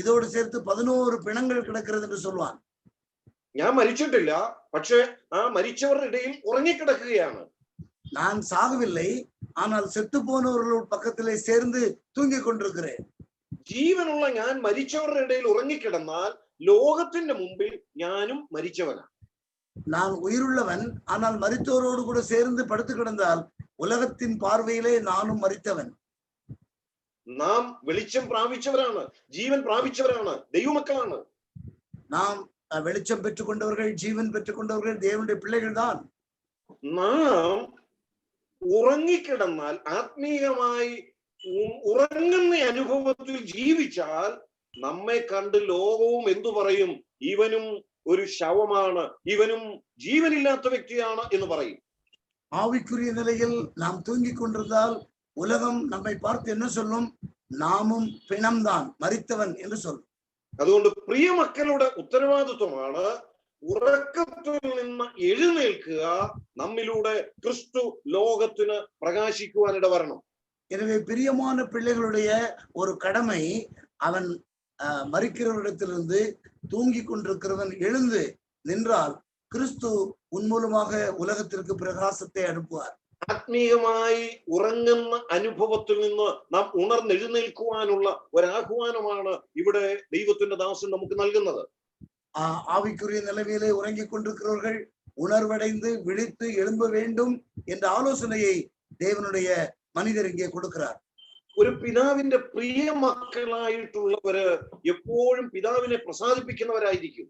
S5: இதோடு சேர்த்து 11 பிணங்கள் கிடக்கிறது என்று சொல்வான்.
S4: ഞാൻ മരിച്ചിട്ടില്ല, പക്ഷെ ആ മരിച്ചവരുടെ ഇടയിൽ ഉറങ്ങിക്കിടക്കുകയാണ്.
S5: நான் சாகவில்லை, ஆனால் செத்து போனவர்கள் பக்கத்திலே சேர்ந்து தூங்கிக் கொண்டிருக்கிறேன்.
S4: ജീവനുള്ള ഞാൻ മരിച്ചവരുടെ ഇടയിൽ ഉറങ്ങിക്കിടന്നാൽ ലോകത്തിന്റെ മുമ്പിൽ ഞാനും മരിച്ചവനാണ്.
S5: நான் உயிருள்ளவன், ஆனால் மரித்தோரோடு கூட சேர்ந்து படுத்து கிடந்தால் உலகத்தின் பார்வையிலே நானும் மரித்தவன்.
S4: നാം വെളിച്ചം പ്രാപിച്ചവരാണ്, ജീവൻ പ്രാപിച്ചവരാണ്, ദൈവമക്കളാണ്.
S5: நாம் வெளிச்சம் பெற்றுக் கொண்டவர்கள், ஜீவன் பெற்றுக் கொண்டவர்கள், தேவனுடைய பிள்ளைகள் தான்.
S4: നാം ഉറങ്ങിക്കിടന്നാൽ, ആത്മീയമായി ഉറങ്ങുന്ന അനുഭവത്തിൽ ജീവിച്ചാൽ നമ്മെ കണ്ട് ലോകവും എന്തു പറയും? ഇവനും ഒരു ശവമാണ്, ഇവനും ജീവനില്ലാത്ത വ്യക്തിയാണ് എന്ന് പറയും.
S5: ஆவிக்குரிய நிலையில் நாம் தூங்கிக் கொண்டிருந்தால் உலகம் நம்மை பார்த்து என்ன சொல்லும்? നാമും പിണംതാൻ, മരിത്തവൻ എന്ന് சொல்லும்.
S4: അതുകൊണ്ട് പ്രിയ മക്കളുടെ ഉത്തരവാദിത്വമാണ് ഉറക്കത്തിൽ നിന്ന് എഴുന്നേൽക്കുക, നമ്മിലൂടെ ക്രിസ്തു ലോകത്തിന് പ്രകാശിക്കുവാൻ ഇടവരണം.
S5: எனவே பிரியமான பிள்ளைகளுடைய ஒரு கடமை, அவன் மரிக்கிறவரிடத்திலிருந்து தூங்கி கொண்டிருக்கிறவன் எழுந்து நின்றால் கிறிஸ்து உன் மூலமாக உலகத்திற்கு பிரகாசத்தை அனுப்புவார்.
S4: ആത്മീയമായി ഉറങ്ങുന്ന അനുഭവത്തിൽ നിന്ന് നാം ഉണർന്നെഴുന്നേൽക്കുവാനുള്ള ഒരാഹ്വാനമാണ് ഇവിടെ ദൈവത്തിന്റെ ദാസൻ നമുക്ക് നൽകുന്നത്.
S5: ஆவிக்குரிய நிலைமையிலே உறங்கிக் கொண்டிருக்கிறவர்கள் உணர்வடைந்து விழித்து எழும்ப வேண்டும் என்ற ஆலோசனையை தேவனுடைய மனிதர் இங்கே கொடுக்கிறார்.
S4: ഒരു പിതാവിന്റെ പ്രിയ മക്കളായിട്ടുള്ളവര് എപ്പോഴും പിതാവിനെ പ്രസാദിപ്പിക്കുന്നവരായിരിക്കും.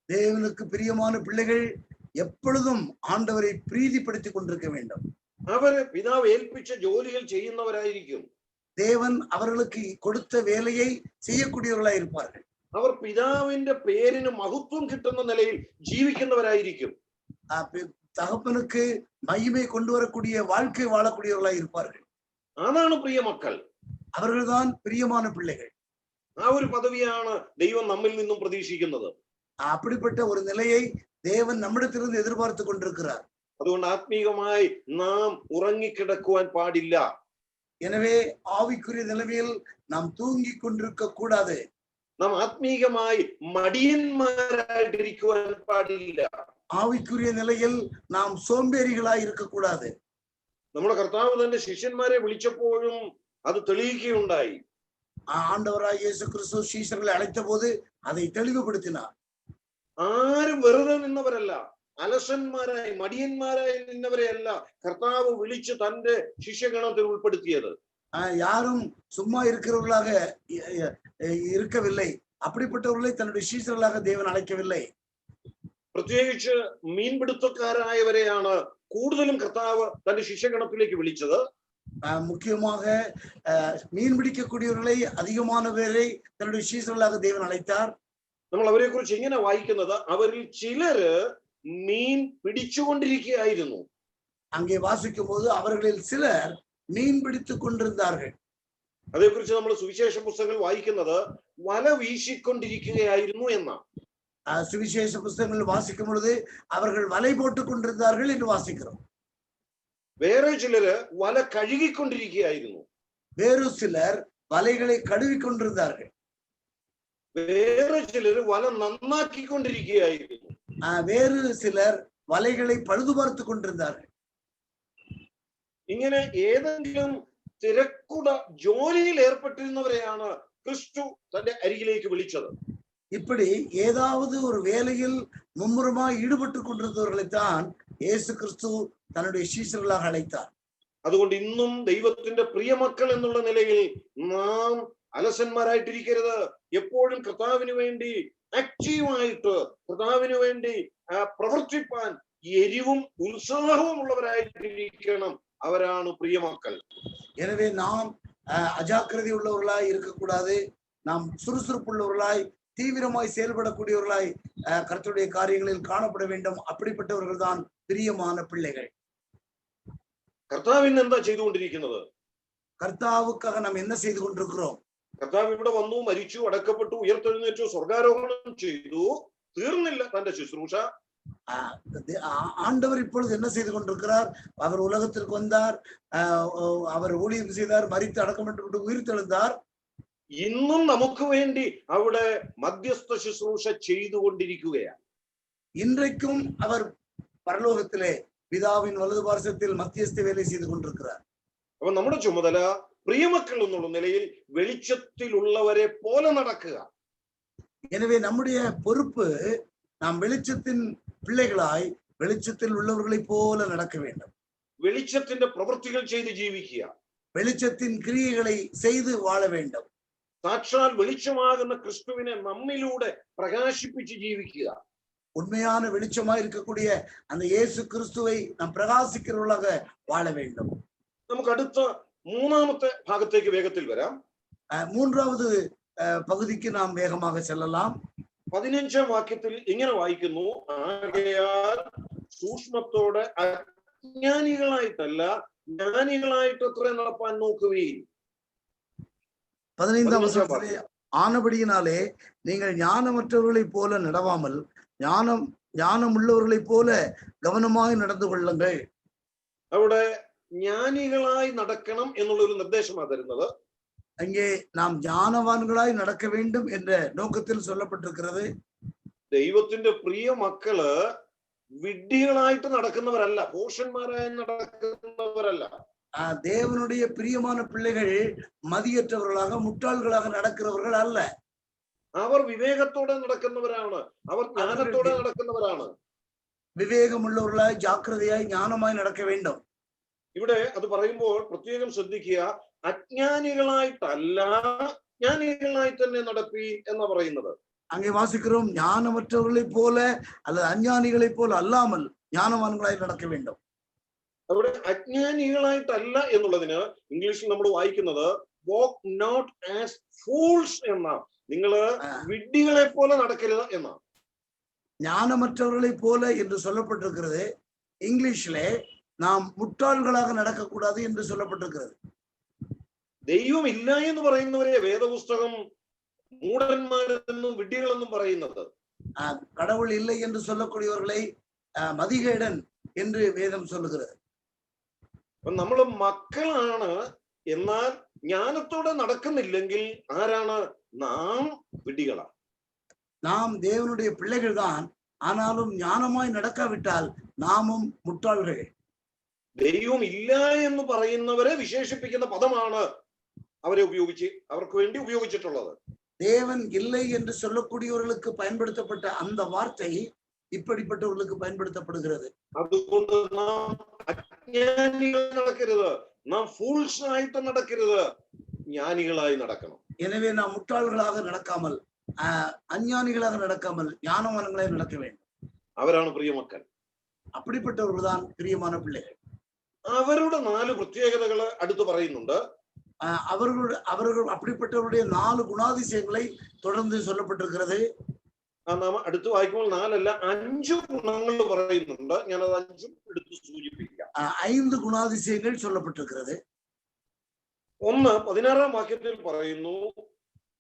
S5: தேவனுக்கு பிரியமான பிள்ளைகள் எப்பொழுதும் ஆண்டவரை பிரீதிப்படுத்திக் கொண்டிருக்க வேண்டும்.
S4: അവര് പിതാവ് ഏൽപ്പിച്ച ജോലികൾ ചെയ്യുന്നവരായിരിക്കും.
S5: தேவன் அவர்களுக்கு கொடுத்த வேலையை செய்யக்கூடியவர்களாய் இருப்பார்கள்.
S4: അവർ പിതാവിന്റെ പേരിന് മഹത്വം കിട്ടുന്ന നിലയിൽ ജീവിക്കുന്നവരായിരിക്കും.
S5: தகப்பனுக்கு மகிமை கொண்டு வரக்கூடிய வாழ்க்கை வாழக்கூடியவர்களாய் இருப்பார்கள்.
S4: അതാണ് പ്രിയ മക്കൾ.
S5: அவர்கள்தான் பிரியமான பிள்ளைகள்.
S4: ആ ഒരു പദവിയാണ് ദൈവം നമ്മിൽ നിന്നും പ്രതീക്ഷിക്കുന്നത്.
S5: அப்படிப்பட்ட ஒரு நிலையை தேவன் நம்மிடத்திலிருந்து எதிர்பார்த்து கொண்டிருக்கிறார்.
S4: അതുകൊണ്ട് ആത്മീകമായി നാം ഉറങ്ങിക്കിടക്കുവാൻ പാടില്ല.
S5: எனவே ஆவிக்குரிய நிலைமையில் நாம் தூங்கி கொண்டிருக்க கூடாது.
S4: നാം ആത്മീകമായി മടിയന്മാരായിട്ടിരിക്കുവാൻ പാടില്ല.
S5: ஆவிக்குரிய நிலையில் நாம் சோம்பேறிகளாய் இருக்கக்கூடாது.
S4: നമ്മുടെ കർത്താവ് തന്റെ ശിഷ്യന്മാരെ വിളിച്ചപ്പോഴും അത് തെളിയിക്കുകയുണ്ടായി.
S5: ஆண்டவராய் இயேசு கிறிஸ்து சீஷர்களை அழைத்த போது அதை தெளிவுபடுத்தினார்.
S4: ആരും വെറുതെ നിന്നവരല്ല, അലസന്മാരായി മടിയന്മാരായി നിന്നവരെയല്ല കർത്താവ് വിളിച്ച് തന്റെ ശിഷ്യഗണത്തിൽ ഉൾപ്പെടുത്തിയത്.
S5: யாரும் சும்மா இருக்கிறவர்களாக இருக்கவில்லை. அப்படிப்பட்டவர்களை தன்னுடைய சீஷர்களாக தேவன் அழைக்கவில்லை.
S4: പ്രത്യേകിച്ച് മീൻപിടുത്തക്കാരായവരെയാണ് കൂടുതലും കർത്താവ് തന്റെ ശിഷ്യഗണത്തിലേക്ക് വിളിച്ചത്.
S5: முக்கியமாக மீன் பிடிக்கக்கூடியவர்களை அதிகமான பேரை தன்னுடைய சீஷர்களாக தேவன் அழைத்தார்.
S4: നമ്മൾ അവരെ കുറിച്ച് ഇങ്ങനെ വായിക്കുന്നത്, അവരിൽ ചിലര് മീൻ പിടിച്ചുകൊണ്ടിരിക്കുകയായിരുന്നു.
S5: அங்கே வாசிக்கும் போது அவர்களில் சிலர் மீன் பிடித்துக் கொண்டிருந்தார்கள்.
S4: അതേക്കുറിച്ച് നമ്മൾ സുവിശേഷ പുസ്തകങ്ങൾ വായിക്കുന്നത് വല വീശിക്കൊണ്ടിരിക്കുകയായിരുന്നു എന്നാണ്.
S5: சுவிசேஷ புஸ்தகங்கள் வாசிக்கும் பொழுது அவர்கள் வலை போட்டுக் கொண்டிருந்தார்கள் என்று வாசிக்கிறோம்.
S4: വേറെ ചിലര് വല കഴുകിക്കൊണ്ടിരിക്കുകയായിരുന്നു.
S5: வேறு சிலர் வலைகளை கழுவி கொண்டிருந்தார்கள்.
S4: വേറെ ചിലര് വല നന്നാക്കിക്കൊണ്ടിരിക്കുകയായിരുന്നു.
S5: வேறு சிலர் வலைகளை பழுது பார்த்து கொண்டிருந்தார்கள்.
S4: ഇങ്ങനെ ഏതെങ്കിലും തിരക്കുട ജോലിയിൽ ഏർപ്പെട്ടിരുന്നവരെയാണ് ക്രിസ്തു തന്റെ അരികിലേക്ക് വിളിച്ചത്.
S5: இப்படி ஏதாவது ஒரு வேலையில் மும்முரமாய் ஈடுபட்டு கொண்டிருந்தவர்களைத்தான் இயேசு கிறிஸ்து தன்னுடைய சீஷர்களாக அழைத்தார்.
S4: അതുകൊണ്ട് ഇന്നും ദൈവത്തിന്റെ പ്രിയമക്കൾ എന്നുള്ള നിലയിൽ നാം അലസന്മാരായിട്ടിരിക്കരുത്. എപ്പോഴും കർത്താവിന് വേണ്ടി ആക്റ്റീവായിട്ട് കർത്താവിന് വേണ്ടി പ്രവർത്തിപ്പാൻ എരിവും ഉത്സാഹവും ഉള്ളവരായിട്ടിരിക്കണം. അവരാണ് പ്രിയമക്കൾ.
S5: எனவே நாம் அஜாக்கிரதை உள்ளவர்களாய் இருக்கக்கூடாது. நாம் சுறுசுறுப்புள்ளவர்களாய் தீவிரமாய் செயல்படக்கூடியவர்களாய் கர்த்தருடைய காரியங்களில் காணப்பட வேண்டும். அப்படிப்பட்டவர்கள் தான் பிரியமான பிள்ளைகள்.
S4: കർത്താവിന് എന്താ ചെയ്തുകൊണ്ടിരിക്കുന്നത്?
S5: கர்த்தாவுக்காக நாம் என்ன செய்து கொண்டிருக்கிறோம்?
S4: കർത്താവ് ഇവിടെ വന്നു, മരിച്ചു, അടക്കപ്പെട്ടു, ഉയർത്തെഴുന്നേറ്റു, സ്വർഗാരോഹണം ചെയ്തു. തീർന്നില്ല തന്റെ ശുശ്രൂഷ.
S5: ஆண்டவர் இப்பொழுது என்ன செய்து கொண்டிருக்கிறார்? அவர் உலகத்திற்கு வந்தார், அவர் ஊழியம் செய்தார், மரித்து அடக்கப்பட்டு உயிர்த்தெழுந்தார்.
S4: ഇന്നും നമുക്ക് വേണ്ടി അവിടെ മധ്യസ്ഥ ശുശ്രൂഷ ചെയ്തുകൊണ്ടിരിക്കുകയാണ്.
S5: இன்றைக்கும் அவர் பரலோகத்திலே பிதாவின் வலது பார்சத்தில் மத்தியஸ்த வேலை செய்து கொண்டிருக்கிறார்.
S4: അപ്പൊ നമ്മുടെ ചുമതല പ്രിയമക്കൾ എന്നുള്ള നിലയിൽ വെളിച്ചത്തിലുള്ളവരെ പോലെ നടക്കുക.
S5: எனவே நம்முடைய பொறுப்பு நாம் வெளிச்சத்தின் பிள்ளைகளாய் வெளிச்சத்தில் உள்ளவர்களை போல நடக்க வேண்டும்.
S4: വെളിച്ചത്തിന്റെ പ്രവൃത്തികൾ ചെയ്ത് ജീവിക്കുക.
S5: வெளிச்சத்தின் கிரியைகளை செய்து வாழ வேண்டும்.
S4: സാക്ഷാൽ വെളിച്ചമാകുന്ന ക്രിസ്തുവിനെ നമ്മിലൂടെ പ്രകാശിപ്പിച്ച് ജീവിക്കുക.
S5: உண்மையான வெளிச்சமாய் இருக்கக்கூடிய அந்த இயேசு கிறிஸ்துவை நாம் பிரகாசிக்கிறவர்களாக வாழ வேண்டும்.
S4: നമുക്ക് അടുത്ത മൂന്നാമത്തെ ഭാഗത്തേക്ക് വേഗത്തിൽ വരാം.
S5: மூன்றாவது பகுதிக்கு நாம் வேகமாக செல்லலாம்.
S4: 15 വാക്യത്തിൽ ഇങ്ങനെ വായിക്കുന്നു, ആകയാൽ സൂക്ഷ്മത്തോടെ അജ്ഞാനികളായിട്ടല്ല ജ്ഞാനികളായിട്ട് അത്ര നടപ്പാൻ നോക്കുവീൻ.
S5: 15 வசனத்திலே ஆனபடியினாலே நீங்கள் ஞானமற்றவர்களைப் போல நடவாமல் ஞானம் உள்ளவர்களைப் போல கவனமாய் நடந்து கொள்ளுங்கள்.
S4: അവിടെ ജ്ഞാനികളായി നടക്കണം എന്നുള്ളൊരു നിർദ്ദേശമാണ് തരുന്നത്.
S5: அங்கே நாம் ஞானவான்களாய் நடக்க வேண்டும் என்ற நோக்கத்தில் சொல்லப்பட்டிருக்கிறது.
S4: ദൈവത്തിന്റെ പ്രിയ മക്കള് വിഡ്ഢികളായിട്ട് നടക്കുന്നവരല്ല, പോഷന്മാരായി നടക്കുന്നവരല്ല.
S5: தேவனுடைய பிரியமான பிள்ளைகள் மதியற்றவர்களாக முட்டாள்களாக நடக்கிறவர்கள் அல்ல.
S4: അവർ വിവേകത്തോടെ നടക്കുന്നവരാണ്, അവർ ജ്ഞാനത്തോടെ നടക്കുന്നവരാണ്.
S5: വിവേകമുള്ളവர்களായി ജാഗ്രതയായി ஞானமாய் നടக்க வேண்டும்.
S4: ഇവിടെ അത് പറയുമ്പോൾ പ്രത്യേകം ശ്രദ്ധിക്കുക, അജ്ഞാനികളായിട്ടല്ല ജ്ഞാനികളായി തന്നെ നടപ്പി എന്ന് പറയുന്നത്.
S5: அங்கே வாசிக்கிறோம், ஞானமற்றவர்களைப் போல அல்லது அஞ்ஞானிகளைப் போல அல்லாமல் ஞானவான்களாய் நடக்க வேண்டும்.
S4: അവിടെ അജ്ഞാനികളായിട്ടല്ല എന്നുള്ളതിന് ഇംഗ്ലീഷിൽ നമ്മൾ വായിക്കുന്നത് walk not as fools എന്നാണ്. നിങ്ങള് വിഡ്ഢികളെ പോലെ നടക്കരുത് എന്നാണ്.
S5: ஞானமற்றவர்களைப் போல என்று சொல்லப்பட்டிருக்கிறது. இங்கிலீஷிலே நாம் முட்டாள்களாக நடக்கக்கூடாது என்று சொல்லப்பட்டிருக்கிறது.
S4: ദൈവം ഇല്ല എന്ന് പറയുന്നവരെ വേദപുസ്തകം മൂഢന്മാരെന്നും വിഡ്ഢികളെന്നും പറയുന്നത്.
S5: கடவுள் இல்லை என்று சொல்லக்கூடியவர்களை மதிகேடன் என்று வேதம் சொல்லுகிறது.
S4: നമ്മള് മക്കളാണ്, എന്നാൽ ஞானത്തോടെ നടക്കുന്നില്ലെങ്കിൽ ആരാണ്? നാം വിഡ്ഢികളാണ്.
S5: நாம் தேவனுடைய பிள்ளைகள் தான், ஆனாலும் ஞானமாய் நடக்காவிட்டால் நாமும் முட்டாள்கள்.
S4: ദൈവം ഇല്ല എന്ന് പറയുന്നവരെ വിശേഷിപ്പിക്കുന്ന പദമാണ് അവർക്ക് വേണ്ടി ഉപയോഗിച്ചിട്ടുള്ളത്.
S5: தேவன் இல்லை என்று சொல்லக்கூடியவர்களுக்கு பயன்படுத்தப்பட்ட அந்த வார்த்தை இப்படிப்பட்டவர்களுக்கு பயன்படுத்தப்படுகிறது.
S4: അതുകൊണ്ട് നാം അജ്ഞാനികൾ നടക്കരുത്, നാം ഫൂൾസ് ആയിട്ട് നടക്കരുത്, ஞானிகளாய் நடக்கணும்.
S5: எனவே நாம் முட்டாள்களாக நடக்காமல் அஞ்ஞானிகளாக நடக்காமல் ஞானவான்களாய் நடக்க வேண்டும்.
S4: അവരാണ് പ്രിയമക്കൾ.
S5: அப்படிப்பட்டவர்கள் தான் பிரியமான பிள்ளைகள்.
S4: അവരുടെ 4 പ്രത്യേകതകൾ അടുത്ത് പറയുന്നുണ്ട്.
S5: அவர்கள் அப்படிப்பட்டவருடைய 4 குணாதிசயங்களை தொடர்ந்து சொல்லப்பட்டிருக்கிறது.
S4: നാം അടുത്ത് വായിക്കുമ്പോൾ 4 അല്ല 5 ഗുണങ്ങൾ പറയുന്നുണ്ട്. ഞാനത് 5 എടുത്ത് സൂചിപ്പിക്കാം.
S5: 5 குணாதிசயங்கள் சொல்லப்பட்டிருக்கிறது.
S4: 1 16-ാം വാക്യത്തിൽ പറയുന്നു,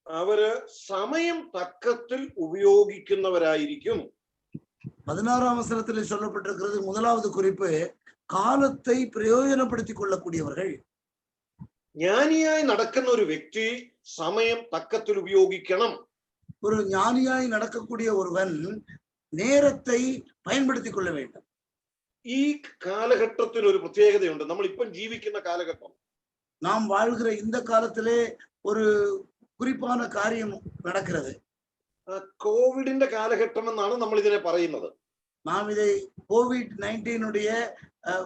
S4: അവര് സമയം തക്കത്തിൽ ഉപയോഗിക്കുന്നവരായിരിക്കും.
S5: 16-ஆம் வசனத்தில் சொல்லப்பட்டிருக்கிறது. முதலாவது குறிப்பு, காலத்தை பிரயோஜனப்படுத்திக் கொள்ளக்கூடியவர்கள்.
S4: ജ്ഞാനിയായി നടക്കുന്ന ഒരു വ്യക്തി സമയം തക്കത്തിൽ ഉപയോഗിക്കണം.
S5: ஒரு ஞானியாய் நடக்கக்கூடிய ஒருவன் நேரத்தை பயன்படுத்திக் கொள்ள வேண்டும்.
S4: ഈ കാലഘട്ടത്തിൽ ഒരു പ്രത്യേകതയുണ്ട്. നമ്മൾ ഇപ്പം ജീവിക്കുന്ന കാലഘട്ടം,
S5: நாம் வாழ்கிற இந்த காலத்திலே ஒரு குறிப்பான காரியம் நடக்கிறது.
S4: കോവിഡിന്റെ കാലഘട്ടം എന്നാണ് നമ്മൾ ഇതിനെ പറയുന്നത്.
S5: நாம் இதை COVID-19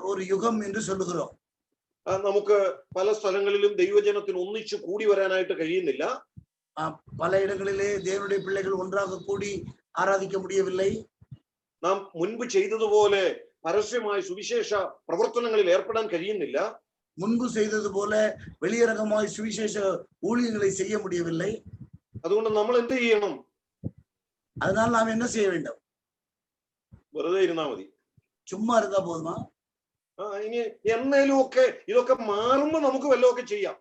S5: ஒரு யுகம் என்று சொல்லுகிறோம்.
S4: നമുക്ക് പല സ്ഥലങ്ങളിലും ദൈവജനത്തിന് ഒന്നിച്ചു കൂടി വരാനായിട്ട് കഴിയുന്നില്ല.
S5: பல இடங்களிலே தேவனுடைய பிள்ளைகள் ஒன்றாக கூடி ஆராதிக்க முடியவில்லை.
S4: നാം മുൻപ് ചെയ്തതുപോലെ പരസ്യമായി സുവിശേഷ പ്രവർത്തനങ്ങളിൽ ഏർപ്പെടാൻ കഴിയുന്നില്ല.
S5: முன்பு செய்தது போல வெளியரங்கமாய் சுவிசேஷ ஊழியங்களை செய்ய முடியவில்லை.
S4: അതുകൊണ്ട് നമ്മൾ എന്ത് ചെയ്യണം?
S5: அதனால் நாம் என்ன செய்ய வேண்டும்?
S4: വെറുതെ ഇരുന്നാ മതി?
S5: சும்மா இருந்தா போதுமா?
S4: ഇനി എന്നേലും ഒക്കെ ഇതൊക്കെ മാറുമ്പോ നമുക്ക് വല്ലതൊക്കെ ചെയ്യാം.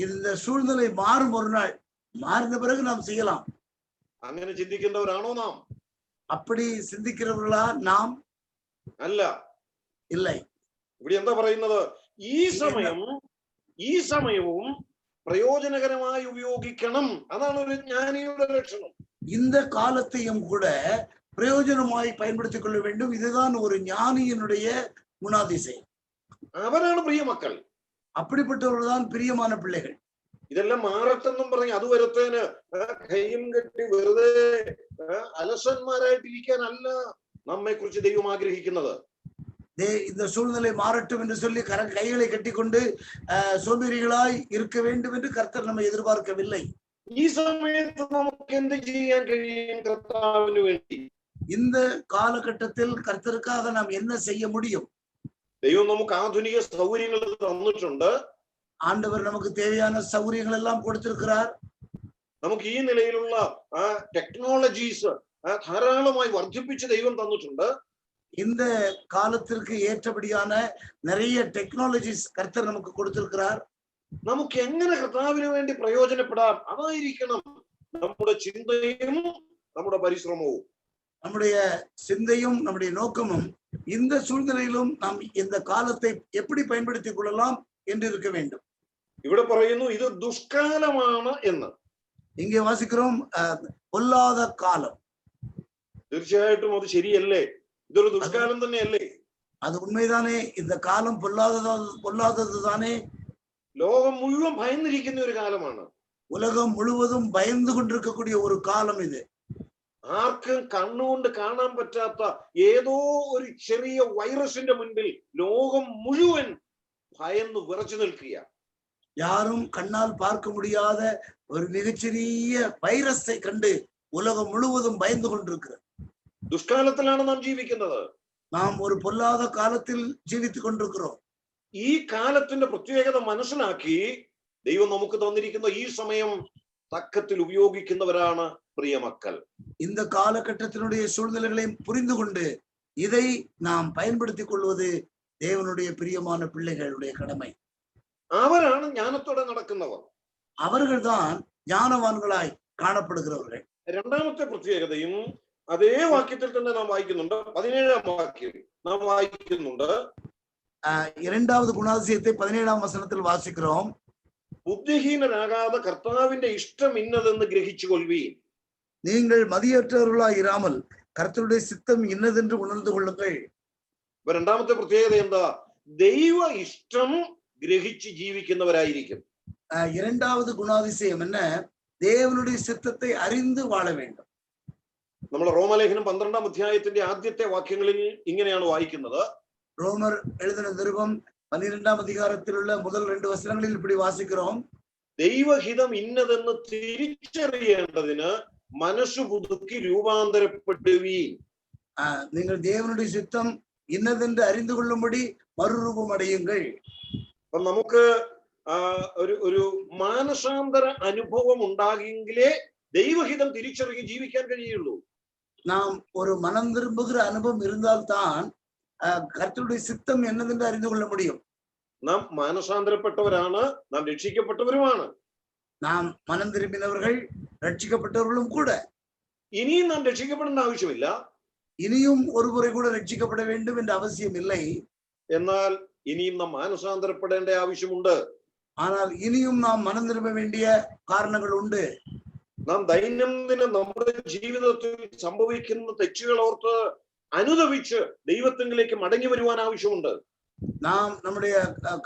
S5: இந்த சூழ்நிலை மாறும், ஒரு நாள் மாறின பிறகு நாம் செய்யலாம்.
S4: അങ്ങനെ ചിന്തിക്കേണ്ടവരാണോ നാം?
S5: அப்படி சிந்திக்கிறவர்களா நாம்?
S4: അല്ല,
S5: இல்லை.
S4: ഇവിടെ എന്താ പറയുന്നത്? ഈ സമയവും പ്രയോജനകരമായി ഉപയോഗിക്കണം. അതാണ് ഒരു ജ്ഞാനിയുടെ ലക്ഷണം.
S5: இந்த காலத்தையும் கூட பிரயோஜனமாய் பயன்படுத்திக் கொள்ள வேண்டும். இதுதான் ஒரு ஞானியினுடைய குணாதிசயம்.
S4: അവരാണ് പ്രിയ മക്കൾ.
S5: அப்படிப்பட்டவர்கள் தான் பிரியமான பிள்ளைகள்.
S4: ഇതെല്ലാം മാറട്ടെന്നും പറഞ്ഞ് അതുവരത്തേന് കയ്യും കെട്ടി വെറുതെ അലസന്മാരായിട്ടിരിക്കാനല്ല നമ്മെ കുറിച്ച് ദൈവം ആഗ്രഹിക്കുന്നത്.
S5: இந்த சூழ்நிலை மாறட்டும் என்று சொல்லி கைகளை கட்டி கொண்டு சோம்பேறிகளாய் இருக்க வேண்டும் என்று கர்த்தர் நம்மை எதிர்பார்க்கவில்லை.
S4: ഈ സമയത്ത് നമുക്ക് എന്ത് ചെയ്യാൻ കഴിയും കർത്താവിന് വേണ്ടി?
S5: இந்த காலகட்டத்தில் கர்த்தருக்காக நாம் என்ன செய்ய முடியும்?
S4: ദൈവം നമുക്ക് ആധുനിക സൗകര്യങ്ങൾ തന്നിട്ടുണ്ട്.
S5: ஆண்டவர் நமக்கு தேவையான சௌகரியங்கள் எல்லாம் கொடுத்திருக்கிறார்.
S4: നമുക്ക് ഈ നിലയിലുള്ള ടെക്നോളജീസ് ധാരാളമായി വർദ്ധിപ്പിച്ച് ദൈവം തന്നിട്ടുണ്ട്.
S5: இந்த காலத்திற்கு ஏற்றபடியான நிறைய டெக்னாலஜிஸ் கர்த்தர் நமக்கு கொடுத்திருக்கிறார்.
S4: നമുക്ക് എങ്ങനെ കർത്താവിന് വേണ്ടി പ്രയോജനപ്പെടാം, അതായിരിക്കണം നമ്മുടെ ചിന്തയും നമ്മുടെ പരിശ്രമവും.
S5: நம்முடைய சிந்தையும் நம்முடைய நோக்கமும் இந்த சூழ்நிலையிலும் நாம் இந்த காலத்தை எப்படி பயன்படுத்திக் கொள்ளலாம் என்று இருக்க வேண்டும்.
S4: ഇവിടെ പറയുന്നു ഇത് ദുഷ്കാലമാണ് എന്ന്.
S5: இங்கே வாசிக்கிறோம் பொல்லாத காலம்.
S4: തീർച്ചയായിട്ടും അത് ശരിയല്ലേ? ഇതൊരു ദുഷ്കാലം തന്നെയല്ലേ?
S5: அது உண்மைதானே? இந்த காலம் பொல்லாதது தானே?
S4: ലോകം മുഴുവൻ ഭയന്നിരിക്കുന്ന ഒരു കാലമാണ്.
S5: உலகம் முழுவதும் பயந்து கொண்டிருக்கக்கூடிய ஒரு காலம் இது.
S4: ആർക്കും കണ്ണുകൊണ്ട് കാണാൻ പറ്റാത്ത ഏതോ ഒരു ചെറിയ വൈറസിന്റെ മുൻപിൽ ലോകം മുഴുവൻ ഭയന്ന് വിറച്ചു നിൽക്കുക.
S5: யாரும் கண்ணால் பார்க்க முடியாத ஒரு மிகச்சிறிய வைரஸை கண்டு உலகம் முழுவதும் பயந்து கொண்டிருக்கிறது.
S4: ദുഷ്കാലത്തിലാണ് നാം ജീവിക്കുന്നത്.
S5: நாம் ஒரு பொல்லாத காலத்தில் ஜீவித்துக் கொண்டிருக்கிறோம்.
S4: ഈ കാലത്തിന്റെ പ്രത്യേകത മനസ്സിലാക്കി ദൈവം നമുക്ക് തന്നിരിക്കുന്ന ഈ സമയം തക്കത്തിൽ ഉപയോഗിക്കുന്നവരാണ് പ്രിയമക്കൾ.
S5: இந்த காலகட்டத்தினுடைய சூழ்நிலைகளையும் புரிந்து கொண்டு இதை நாம் பயன்படுத்திக் கொள்வது தேவனுடைய பிரியமான பிள்ளைகளுடைய கடமை.
S4: അവരാണ് ജ്ഞാനത്തോടെ നടക്കുന്നവർ.
S5: அவர்கள்தான் ஞானவான்களாய் காணப்படுகிறவர்கள்.
S4: രണ്ടാമത്തെ പ്രത്യേകതയും അതേ വാക്യത്തിൽ തന്നെ നാം വായിക്കുന്നുണ്ട്. 17-ാം വാക്യം നാം വായിക്കുന്നുണ്ട്.
S5: இரண்டாவது குணாதிசயத்தை 17ஆம் வசனத்தில் வாசிக்கிறோம்.
S4: ബുദ്ധിഹീനരാകാതെ കർത്താവിന്റെ ഇഷ്ടം ഇന്നതെന്ന് ഗ്രഹിച്ചു കൊள்വീൻ.
S5: நீங்கள் மதியற்றவர்களாய் இராமல் கர்த்தருடைய சித்தம் இன்னதென்று உணர்ந்து கொள்ளுங்கள்.
S4: രണ്ടാമത്തെ പ്രത്യേകത എന്താ? ദൈവ ഇഷ്ടം ഗ്രഹിച്ച് ജീവിക്കുന്നവരായിരിക്കും.
S5: இரண்டாவது குணாதிசயம் என்ன? தேவனுடைய சித்தத்தை அறிந்து வாழ வேண்டும்.
S4: നമ്മൾ റോമലേഖനം 12-ാം അധ്യായത്തിന്റെ ആദ്യത്തെ വാക്യങ്ങളിൽ ഇങ്ങനെയാണ് വായിക്കുന്നത്.
S5: ரோமர் எழுதின நிருபம் 12ஆம் அதிகாரத்திலுள்ள முதல் 2 வசனங்களில் இப்படி வாசிக்கிறோம்.
S4: ദൈവഹിതം ഇന്നതെന്ന് തിരിച്ചറിയേണ്ടതിന് മനസ്സു പുതുക്കി രൂപാന്തരപ്പെടുവീൻ.
S5: நீங்கள் தேவனுடைய சித்தம் இன்னதென்று அறிந்து கொள்ளும்படி மறுரூபம் அடையுங்கள்.
S4: അപ്പൊ നമുക്ക് ഒരു മാനസാന്തര അനുഭവം ഉണ്ടാകിയെങ്കിലേ ദൈവഹിതം തിരിച്ചറിഞ്ഞ് ജീവിക്കാൻ കഴിയുള്ളൂ.
S5: நாம் ஒரு மனம் திரும்புகிற அனுபவம் இருந்தால்தான் கர்த்தருடைய சித்தம் என்னதென்று அறிந்து கொள்ள முடியும்.
S4: നാം മാനസാന്തരപ്പെട്ടവരാണ്, നാം രക്ഷിക്കപ്പെട്ടവരുമാണ്.
S5: நாம் மனம் திரும்பினவர்கள், ரட்சிக்கப்பட்டவர்களும் கூட.
S4: ഇനിയും നാം രക്ഷിക്കപ്പെടേണ്ട ആവശ്യമില്ല.
S5: இனியும் ஒரு முறை கூட ரட்சிக்கப்பட வேண்டும் என்ற அவசியம் இல்லை.
S4: എന്നാൽ ഇനിയും നാം മാനസാന്തരപ്പെടേണ്ട ആവശ്യമുണ്ട്.
S5: ஆனால் இனியும் நாம் மனம் திரும்ப வேண்டிய காரணங்கள் உண்டு.
S4: നാം ദൈനംദിനം നമ്മുടെ ജീവിതത്തിൽ സംഭവിക്കുന്ന തെറ്റുകൾ ഓർത്ത് അനുദപിച്ച് ദൈവത്തിലേക്ക് മടങ്ങി വരുവാൻ ആവശ്യമുണ്ട്.
S5: நாம் நம்முடைய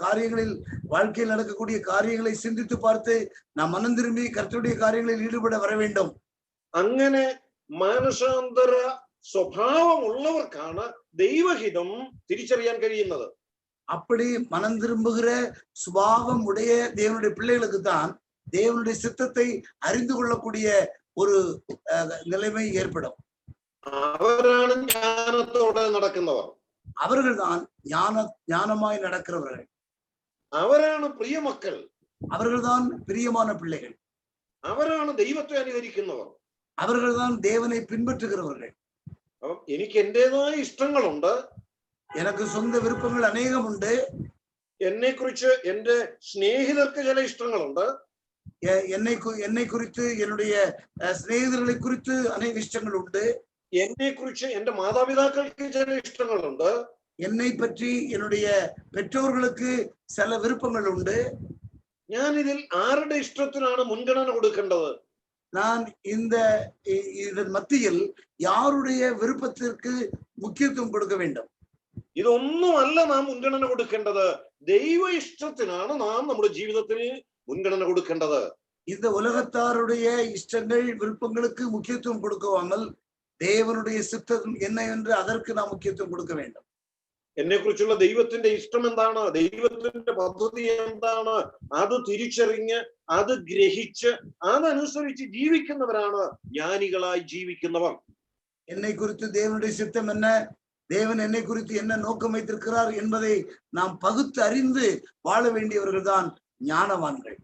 S5: காரியங்களில், வாழ்க்கையில் நடக்கக்கூடிய காரியங்களை சிந்தித்து பார்த்து நாம் மனம் திரும்பி கர்த்தருடைய காரியங்களில் ஈடுபட வர வேண்டும்.
S4: അങ്ങനെ മാനസാന്തര സ്വഭാവമുള്ളവർക്കാണ് ദൈവഹിതം തിരിച്ചറിയാൻ കഴിയുന്നത്.
S5: அப்படி மனம் திரும்புகிற சுபாவம் உடைய தேவனுடைய பிள்ளைகளுக்கு தான் தேவனுடைய சித்தத்தை அறிந்து கொள்ளக்கூடிய ஒரு நிலைமை ஏற்படும்.
S4: അവരാണ് ജ്ഞാനത്തോടെ നടക്കുന്നവർ.
S5: அவர்கள்தான் ஞானமாய் நடக்கிறவர்கள்.
S4: അവരാണ് പ്രിയമക്കൾ.
S5: அவர்கள்தான் பிரியமான பிள்ளைகள்.
S4: അവരാണ് ദൈവത്തെ അനുകരിക്കുന്നവർ.
S5: அவர்கள்தான் தேவனை பின்பற்றுகிறவர்கள்.
S4: അപ്പം എനിക്ക് എന്റേതായ ഇഷ്ടങ്ങളുണ്ട്.
S5: எனக்கு சொந்த விருப்பங்கள் அநேகம் உண்டு.
S4: എന്നെ കുറിച്ച് എന്റെ സ്നേഹിതർക്ക് ചില ഇഷ്ടങ്ങളുണ്ട്.
S5: என்னை குறித்து, என்னுடைய சிநேகிதர்களை குறித்து அநேக இஷ்டங்கள் உண்டு.
S4: എന്നെ കുറിച്ച് എന്റെ മാതാപിതാക്കൾക്ക് ചില ഇഷ്ടങ്ങളുണ്ട്.
S5: என்னை பற்றி என்னுடைய பெற்றோர்களுக்கு சில விருப்பங்கள் உண்டு.
S4: ഞാൻ ഇതിൽ ആരുടെ ഇഷ്ടത്തിനാണ് മുൻഗണന കൊടുക്കേണ്ടത്?
S5: நான் இதன் மத்தியில் யாருடைய விருப்பத்திற்கு முக்கியத்துவம் கொடுக்க வேண்டும்?
S4: ഇതൊന്നുമല്ല നാം മുൻഗണന കൊടുക്കേണ്ടത്. ദൈവ ഇഷ്ടത്തിനാണ് നാം നമ്മുടെ ജീവിതത്തിൽ മുൻഗണന കൊടുക്കേണ്ടത്.
S5: இந்த உலகத்தாருடைய இஷ்டங்கள், விருப்பங்களுக்கு முக்கியத்துவம் கொடுக்காமல் தேவனுடைய சித்தம் என்ன என்று அதற்கு நாம் முக்கியத்துவம் கொடுக்க வேண்டும்.
S4: എന്നെ കുറിച്ചുള്ള ദൈവത്തിന്റെ ഇഷ്ടം എന്താണ്, ദൈവത്തിന്റെ പദ്ധതി എന്താണ്, അത് തിരിച്ചറിഞ്ഞ് അത് ഗ്രഹിച്ച് അതനുസരിച്ച് ജീവിക്കുന്നവരാണ് ஞானிகளாய் ജീവിക്കുന്നവർ.
S5: என்னை குறித்து தேவனுடைய சித்தம் என்ன, தேவன் என்னை குறித்து என்ன நோக்கம் வைத்திருக்கிறார் என்பதை நாம் பகுத்து அறிந்து வாழ வேண்டியவர்கள் தான் ஞானவான்கள்.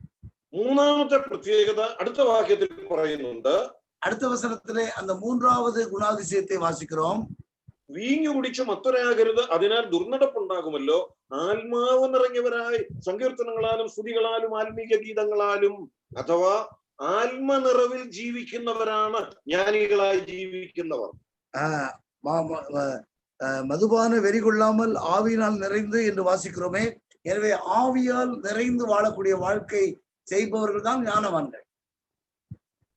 S4: മൂന്നാമത്തെ പ്രത്യേകത അടുത്ത വാക്യത്തിൽ പറയുന്നുണ്ട്.
S5: அடுத்த வசனத்திலே அந்த மூன்றாவது குணாதிசயத்தை வாசிக்கிறோம்.
S4: വീഞ്ഞു കുടിച്ച് മത്തരാകരുത്, അതിനാൽ ദുർനടപ്പുണ്ടാകുമല്ലോ. ആത്മാവ് നിറഞ്ഞവരായി സങ്കീർത്തനങ്ങളാലും സ്തുതികളാലും ആത്മീയ ഗീതങ്ങളാലും അഥവാ ആത്മനിറവിൽ ജീവിക്കുന്നവരാണ് ஞானிகளாய் ജീവിക്കുന്നവർ.
S5: மதுபான வெறி கொள்ளாமல் ஆவியினால் நிறைந்து என்று வாசிக்கிறோமே. எனவே ஆவியால் நிறைந்து வாழக்கூடிய வாழ்க்கை செய்பவர்கள் தான் ஞானவான்கள்.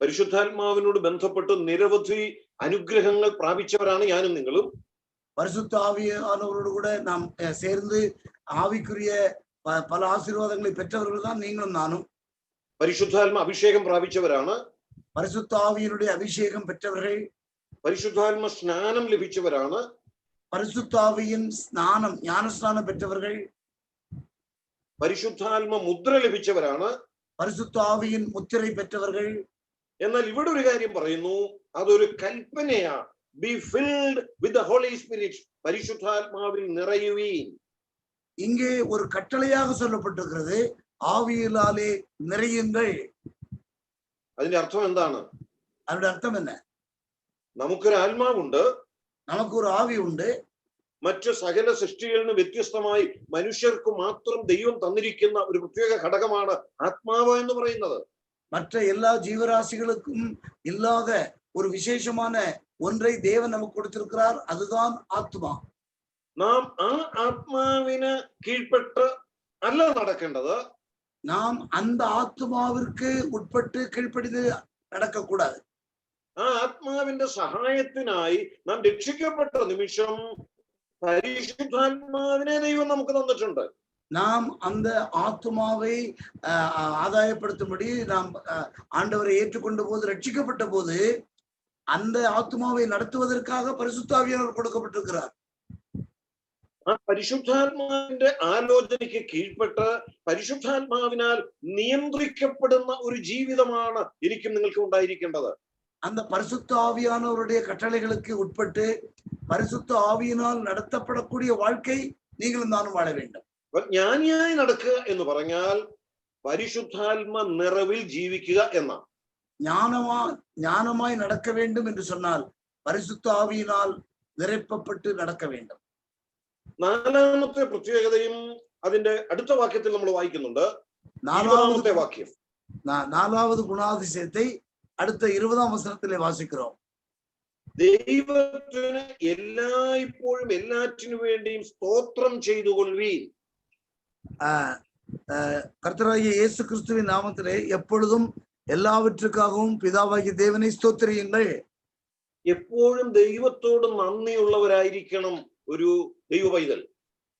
S4: പരിശുദ്ധാത്മാവിനോട് ബന്ധപ്പെട്ട് നിരവധി അനുഗ്രഹങ്ങൾ പ്രാപിച്ചവരാണ് ഞാനും നിങ്ങളും.
S5: பரிசுத்த ஆவியானவரோடு கூட நாம் சேர்ந்து ஆவிக்குரிய பல ஆசீர்வாதங்களை பெற்றவர்கள் தான் நீங்களும் நானும்.
S4: പരിശുദ്ധാത്മ അഭിഷേകം പ്രാപിച്ചവരാണ്.
S5: பரிசுத்த ஆவியினுடைய அபிஷேகம் பெற்றவர்கள்.
S4: പരിശുദ്ധാത്മ സ്നാനം ലഭിച്ചവരാണ്.
S5: பரிசுத்த ஆவியின் ஸ்நானம் ஞானஸ்நானம் பெற்றவர்கள்.
S4: പരിശുദ്ധാത്മ മുദ്ര ലഭിച്ചവരാണ്.
S5: பரிசுத்த ஆவியின் முத்திரை பெற்றவர்கள்.
S4: എന്നാൽ ഇവിടെ ഒരു കാര്യം പറയുന്നു, അതൊരു കൽപ്പനയാ. Be filled with the holy spirit. പരിശുദ്ധാത്മാവിൽ നിറയുവീൻ.
S5: இங்கே ஒரு கட்டளையாக சொல்லப்பட்டிருக்கிறது, ஆவியினாலே நிறையுங்கள்.
S4: അതിന്റെ അർത്ഥം എന്താണ്?
S5: அதோட அர்த்தம் என்ன?
S4: നമുക്കൊരു ആത്മാവുണ്ട്,
S5: நமக்கு ஒரு ஆவி உண்டு.
S4: മറ്റു സകല സൃഷ്ടികളിൽ നിന്ന് വ്യത്യസ്തമായി മനുഷ്യർക്ക് മാത്രം ദൈവം തന്നിരിക്കുന്ന ഒരു പ്രത്യേക ഘടകമാണ് ആത്മാവ് എന്ന് പറയുന്നത്.
S5: மற்ற எல்லா ஜீவராசிகளுக்கும் இல்லாத ஒரு விசேஷமான ஒன்றை தேவன் நமக்கு கொடுத்திருக்கிறார், அதுதான் ஆத்மா.
S4: നാം ആ ആത്മാവിന് കീഴ്പ്പെട്ട് അല്ല നടക്കേണ്ടത്.
S5: நாம் அந்த ஆத்மாவிற்கு உட்பட்டு கீழ்ப்படிந்து நடக்கக்கூடாது.
S4: ആ ആത്മാവിന്റെ സഹായത്തിനായി നാം രക്ഷിക്കപ്പെട്ട നിമിഷം പരിശുദ്ധാത്മാവിനെ ദൈവം നമുക്ക് തന്നിട്ടുണ്ട്.
S5: நாம் அந்த ஆத்மாவை ஆதாயப்படுத்தும்படி நாம் ஆண்டவரை ஏற்றுக்கொண்ட போது, ரட்சிக்கப்பட்ட போது அந்த ஆத்மாவை நடத்துவதற்காக பரிசுத்த ஆவியானவர் கொடுக்கப்பட்டிருக்கிறார்.
S4: ആ പരിശുദ്ധാത്മാവിന്റെ ആലോചനയ്ക്ക് കീഴ്പ്പെട്ട് പരിശുദ്ധാത്മാവിനാൽ നിയന്ത്രിക്കപ്പെടുന്ന ഒരു ജീവിതമാണ് എനിക്കും നിങ്ങൾക്കും ഉണ്ടായിരിക്കേണ്ടത്.
S5: அந்த பரிசுத்த ஆவியானவருடைய கட்டளைகளுக்கு உட்பட்டு பரிசுத்த ஆவியினால் நடத்தப்படக்கூடிய வாழ்க்கை நீங்களும் நானும் வாழ வேண்டும்.
S4: ജ്ഞാനിയായി നടക്കുക എന്ന് പറഞ്ഞാൽ പരിശുദ്ധാത്മ നിറവിൽ ജീവിക്കുക എന്നാണ്.
S5: ஞானமாய் நடக்க வேண்டும் என்று சொன்னால் பரிசுத்த ஆவியினால் நிரப்பப்பட்டு நடக்க வேண்டும்.
S4: നാലാമത്തെ പ്രത്യേകതയും അതിന്റെ അടുത്ത വാക്യത്തിൽ നമ്മൾ വായിക്കുന്നുണ്ട്. നാലാമത്തെ വാക്യം,
S5: നാലാவது குணாதிசயத்தை അടുത്ത 20ஆம் வசனத்திலே வாசிக்கிறோம்.
S4: ദൈവത്തിന് എല്ലായ്പ്പോഴും എല്ലാറ്റിനു വേണ്ടിയും സ്തോത്രം ചെയ്തുകൊള്ളുവീൻ.
S5: கர்த்தராகிய இயேசு கிறிஸ்துவின் நாமத்திலே எப்பொழுதும் எல்லாவற்றுக்காகவும் பிதாவாகிய தேவனை ஸ்தோத்திரியுங்கள்.
S4: എപ്പോഴും ദൈവത്തോട് നന്ദിയുള്ളവരായിരിക്കണം ഒരു ദൈവ പൈതൽ.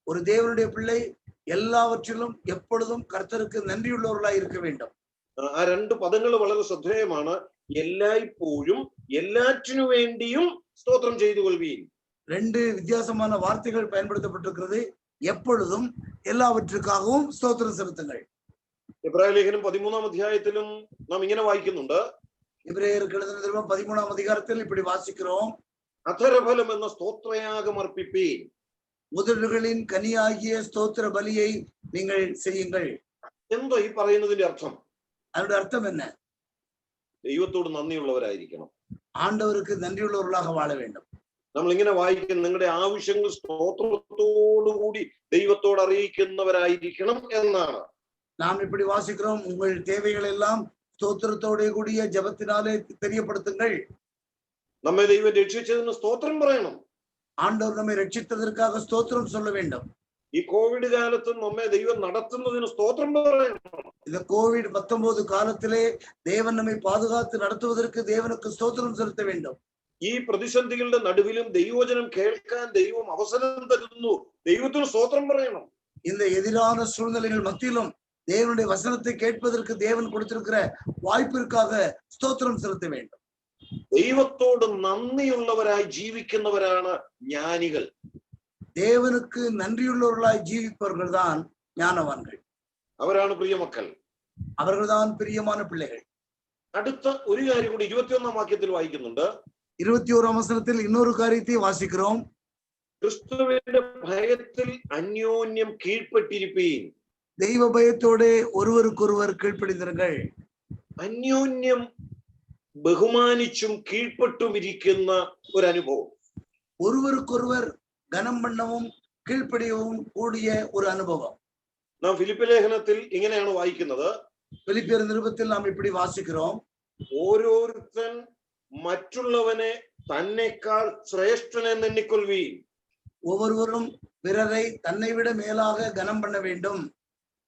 S5: ஒரு தேவனுடைய பிள்ளை எல்லாவற்றிலும் எப்பொழுதும் கர்த்தருக்கு நன்றியுள்ளவர்களாய் இருக்க வேண்டும்.
S4: ആ രണ്ട് പദങ്ങൾ വളരെ ശ്രദ്ധേയമാണ്. എല്ലായ്പ്പോഴും എല്ലാറ്റിനു വേണ്ടിയും സ്തോത്രം ചെയ്തുകൊള്ളുവീൻ.
S5: ரெண்டு வித்தியாசமான வார்த்தைகள் பயன்படுத்தப்பட்டிருக்கிறது. எப்பொழுதும் எல்லாவற்றுக்காகவும் ஸ்தோத்திரம் செலுத்துங்கள்.
S4: എബ്രായ ലേഖനം 13ആം അധ്യായത്തിലും നാം ഇങ്ങനെ വായിക്കുന്നുണ്ട്.
S5: எபிரேயருக்கு எழுதின நிருபம் 13ஆம் அதிகாரத்தில் இப்படி வாசிக்கிறோம்.
S4: അധരഫലം എന്ന സ്തോത്രയാഗം അർപ്പിപ്പീൻ.
S5: உதடுகளின் கனியாகிய ஸ்தோத்திர பலியை நீங்கள் செய்யுங்கள்.
S4: എന്തോ ഈ പറയുന്നതിന്റെ അർത്ഥം?
S5: அதோட அர்த்தம் என்ன?
S4: ദൈവത്തോട് നന്ദിയുള്ളവരായിരിക്കണം.
S5: ஆண்டவருக்கு நன்றியுள்ளவர்களாக வாழ வேண்டும்.
S4: നമ്മൾ ഇങ്ങനെ വായിക്കും, നിങ്ങളുടെ ആവശ്യങ്ങൾ സ്തോത്രത്തോടുകൂടി ദൈവത്തോട് അറിയിക്കുന്നവരായിരിക്കണം എന്നാണ്.
S5: நாம் இப்படி வாசிக்கிறோம், உங்கள் தேவைகள் எல்லாம் ஸ்தோத்திரத்தோட கூடிய ஜெபத்தினாலே தெரியப்படுத்துங்கள்.
S4: നമ്മെ ദൈവം രക്ഷിച്ചതിന് സ്തോത്രം പറയണം.
S5: ஆண்டவர் நம்மை ரட்சித்ததற்காக ஸ்தோத்திரம் சொல்ல வேண்டும்.
S4: ഈ കോവിഡ് കാലത്ത് നമ്മെ ദൈവം നടത്തുന്നതിന് സ്തോത്രം പറയണം.
S5: இந்த COVID-19 காலத்திலே தேவன் நம்மை பாதுகாத்து நடத்துவதற்கு தேவனுக்கு ஸ்தோத்திரம் செலுத்த வேண்டும்.
S4: ഈ പ്രതിസന്ധികളുടെ നടുവിലും ദൈവവചനം കേൾക്കാൻ ദൈവം അവസരം തരുന്നു. ദൈവത്തിന് സ്തോത്രം പറയണം.
S5: இந்த எதிரான சூழ்நிலைகள் மத்தியிலும் தேவனுடைய வசனத்தை கேட்பதற்கு தேவன் கொடுத்திருக்கிற வாய்ப்பிற்காக ஸ்தோத்திரம் செலுத்த வேண்டும்.
S4: ദൈവത്തോട് നന്ദിയുള്ളവരായി ജീവിക്കുന്നവരാണ് ജ്ഞാനികൾ.
S5: தேவனுக்கு நன்றியுள்ளவர்களாய் ஜீவிப்பவர்கள் தான் ஞானவான்கள்.
S4: അവരാണ് പ്രിയമക്കൾ.
S5: அவர்கள்தான் பிரியமான பிள்ளைகள்.
S4: അടുത്ത ഒരു കാര്യം കൂടി 21ആം വാക്യത്തിൽ വായിക്കുന്നുണ്ട്.
S5: 21ஆம் வசனத்தில் இன்னொரு காரியத்தை வாசிக்கிறோம்.
S4: ക്രിസ്തുവിന്റെ ഭയത്തിൽ അന്യോന്യം കീഴ്പ്പെട്ടിരിപ്പീൻ.
S5: தெய்வ பயத்தோட ஒருவருக்கொருவர் கீழ்ப்படிந்திருங்கள்.
S4: അന്യോന്യം ബഹുമാനിച്ചും കീഴ്പ്പെട്ടും ഇരിക്കുന്ന ഒരു അനുഭവം.
S5: ஒருவருக்கொருவர் கனம் பண்ணவும் கீழ்ப்படியவும் கூடிய ஒரு அனுபவம்.
S4: നാം ഫിലിപ്പി ലേഖനത്തിൽ ഇങ്ങനെയാണ് വായിക്കുന്നത്.
S5: பிலிப்பியர் நிருபத்தில் நாம் இப்படி வாசிக்கிறோம்.
S4: ഓരോരുത്തൻ മറ്റുള്ളവനെ തന്നെക്കാൾ ശ്രേഷ്ഠനെന്ന് എണ്ണിക്കൊള്ളുവീൻ.
S5: ஒவ்வொருவரும் பிறரை தன்னை விட மேலாக கனம் பண்ண வேண்டும்.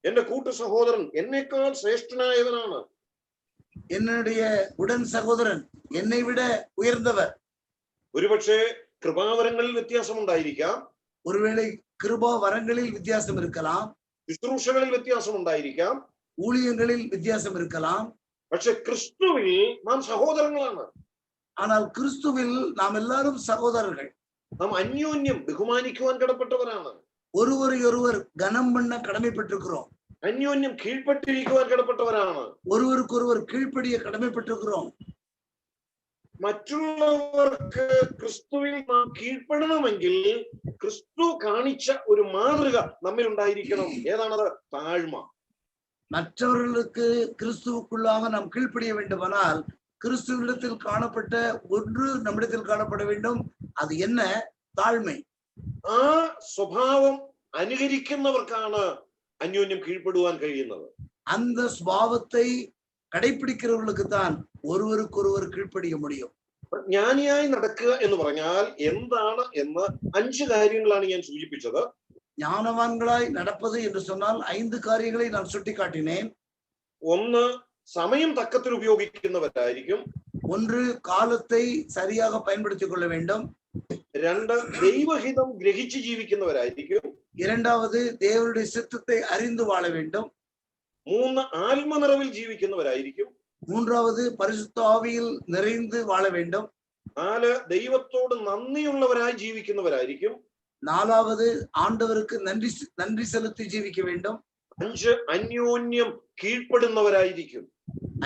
S4: എന്റെ കൂട്ടു സഹോദരൻ എന്നേക്കാൾ ശ്രേഷ്ഠനായവനാണ്.
S5: என்னுடைய உடன் சகோதரன் என்னை விட உயர்ந்தவர்.
S4: ഒരുപക്ഷെ കൃപാവരങ്ങളിൽ വ്യത്യാസമുണ്ടായിരിക്കാം,
S5: ஒருவேளை கிருபா வரங்களில் வித்தியாசம் இருக்கலாம்,
S4: ശുശ്രൂഷകളിൽ വ്യത്യാസമുണ്ടായിരിക്കാം,
S5: ஊழியங்களில் வித்தியாசம் இருக்கலாம்.
S4: പക്ഷെ ക്രിസ്തുവിൽ നാം സഹോദരങ്ങളാണ്.
S5: ஆனால் கிறிஸ்துவில் நாம் எல்லாரும் சகோதரர்கள்.
S4: നാം അന്യോന്യം ബഹുമാനിക്കുവാൻ കടപ്പെട്ടവരാണ്.
S5: ஒருவரை ஒருவர் கனம் பண்ண கடமைப்பட்டிருக்கிறோம்.
S4: അന്യോന്യം കീഴ്പ്പെട്ടിരിക്കുവാൻ കടപ്പെട്ടവരാണ്.
S5: ஒருவருக்கொருவர் கீழ்ப்படிய கடமைப்பட்டிருக்கிறோம்.
S4: മറ്റുള്ളവർക്ക് ക്രിസ്തുവിൽ നാം കീഴ്പ്പെടണമെങ്കിൽ ക്രിസ്തു കാണിച്ച ഒരു മാതൃക നമ്മിൽ ഉണ്ടായിരിക്കണം. ഏതാണത്? താഴ്മ.
S5: மற்றவர்களுக்கு கிறிஸ்துவுக்குள்ளாக நாம் கீழ்ப்படிய வேண்டுமானால் கிறிஸ்துவிடத்தில் காணப்பட்ட ஒன்று நம்மிடத்தில் காணப்பட வேண்டும். அது என்ன? தாழ்மை.
S4: ആ സ്വഭാവം അനുകരിക്കുന്നവർക്കാണ് അന്യോന്യം കീഴ്പ്പെടുവാൻ കഴിയുന്നത്.
S5: அந்த சுபாவத்தை கடைபிடிக்கிறவர்களுக்கு தான் ஒருவருக்கொருவர் கீழ்ப்படிய முடியும்.
S4: ജ്ഞാനിയായി നടക്കുക എന്ന് പറഞ്ഞാൽ എന്താണ് എന്ന് 5 കാര്യങ്ങളാണ് ഞാൻ സൂചിപ്പിച്ചത്.
S5: ஞானவான்களாய் நடப்பது என்று சொன்னால் 5 காரியங்களை நான் சுட்டிக்காட்டினேன்.
S4: ഒന്ന്, സമയം തക്കത്തിൽ ഉപയോഗിക്കുന്നവരായിരിക്കും.
S5: ஒன்று, காலத்தை சரியாக பயன்படுத்திக் கொள்ள வேண்டும்.
S4: 2, ദൈവഹിതം ഗ്രഹിച്ച് ജീവിക്കുന്നവരായിരിക്കും.
S5: இரண்டாவது, தேவனுடைய சித்தத்தை அறிந்து வாழ வேண்டும்.
S4: 3, ആത്മനിറവിൽ ജീവിക്കുന്നവരായിരിക്കും.
S5: மூன்றாவது, பரிசுத்த ஆவியில் நிறைந்து வாழ வேண்டும்.
S4: 4, ദൈവത്തോട് നന്ദിയുള്ളവരായി ജീവിക്കുന്നവരായിരിക്കും.
S5: நாலாவது, ஆண்டவருக்கு நன்றி செலுத்தி ஜீவிக்க வேண்டும்.
S4: 5, അന്യോന്യം കീഴ്പ്പെടുന്നവരായിരിക്കും.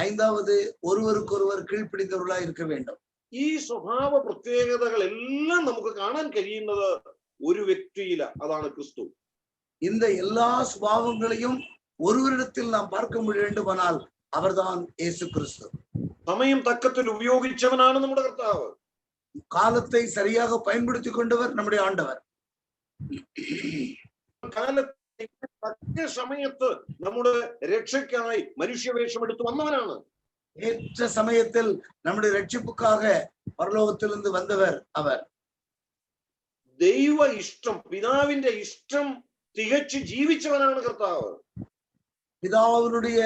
S5: ஐந்தாவது, ஒருவருக்கொருவர் கீழ்ப்பிடித்தவர்களாய் இருக்க வேண்டும்.
S4: ഈ സ്വഭാവ പ്രത്യേകതകൾ എല്ലാം നമുക്ക് കാണാൻ കഴിയുന്നത് ഒരു വ്യക്തിയില, അതാണ് ക്രിസ്തു.
S5: இந்த எல்லா சுபாவங்களையும் ஒருவரிடத்தில் நாம் பார்க்க வேண்டுமானால் அவர்தான் இயேசு கிறிஸ்து.
S4: സമയം തക്കത്തിൽ ഉപയോഗിച്ചവനാണ് നമ്മുടെ കർത്താവ്.
S5: காலத்தை சரியாக பயன்படுத்தி கொண்டவர் நம்முடைய ஆண்டவர்.
S4: കാലത്തെ തക്ക സമയത്ത് നമ്മുടെ രക്ഷയ്ക്കായി മനുഷ്യവേഷം എടുത്തു വന്നവനാണ്.
S5: ஏற்ற சமயத்தில் நம்முடைய ரட்சிப்புக்காக பரலோகத்திலிருந்து வந்தவர் அவர்.
S4: ദൈവ ഇഷ്ടം, പിതാവിന്റെ ഇഷ്ടം തികച്ചു ജീവിച്ചവനാണ് കർത്താവ്.
S5: பிதாவினுடைய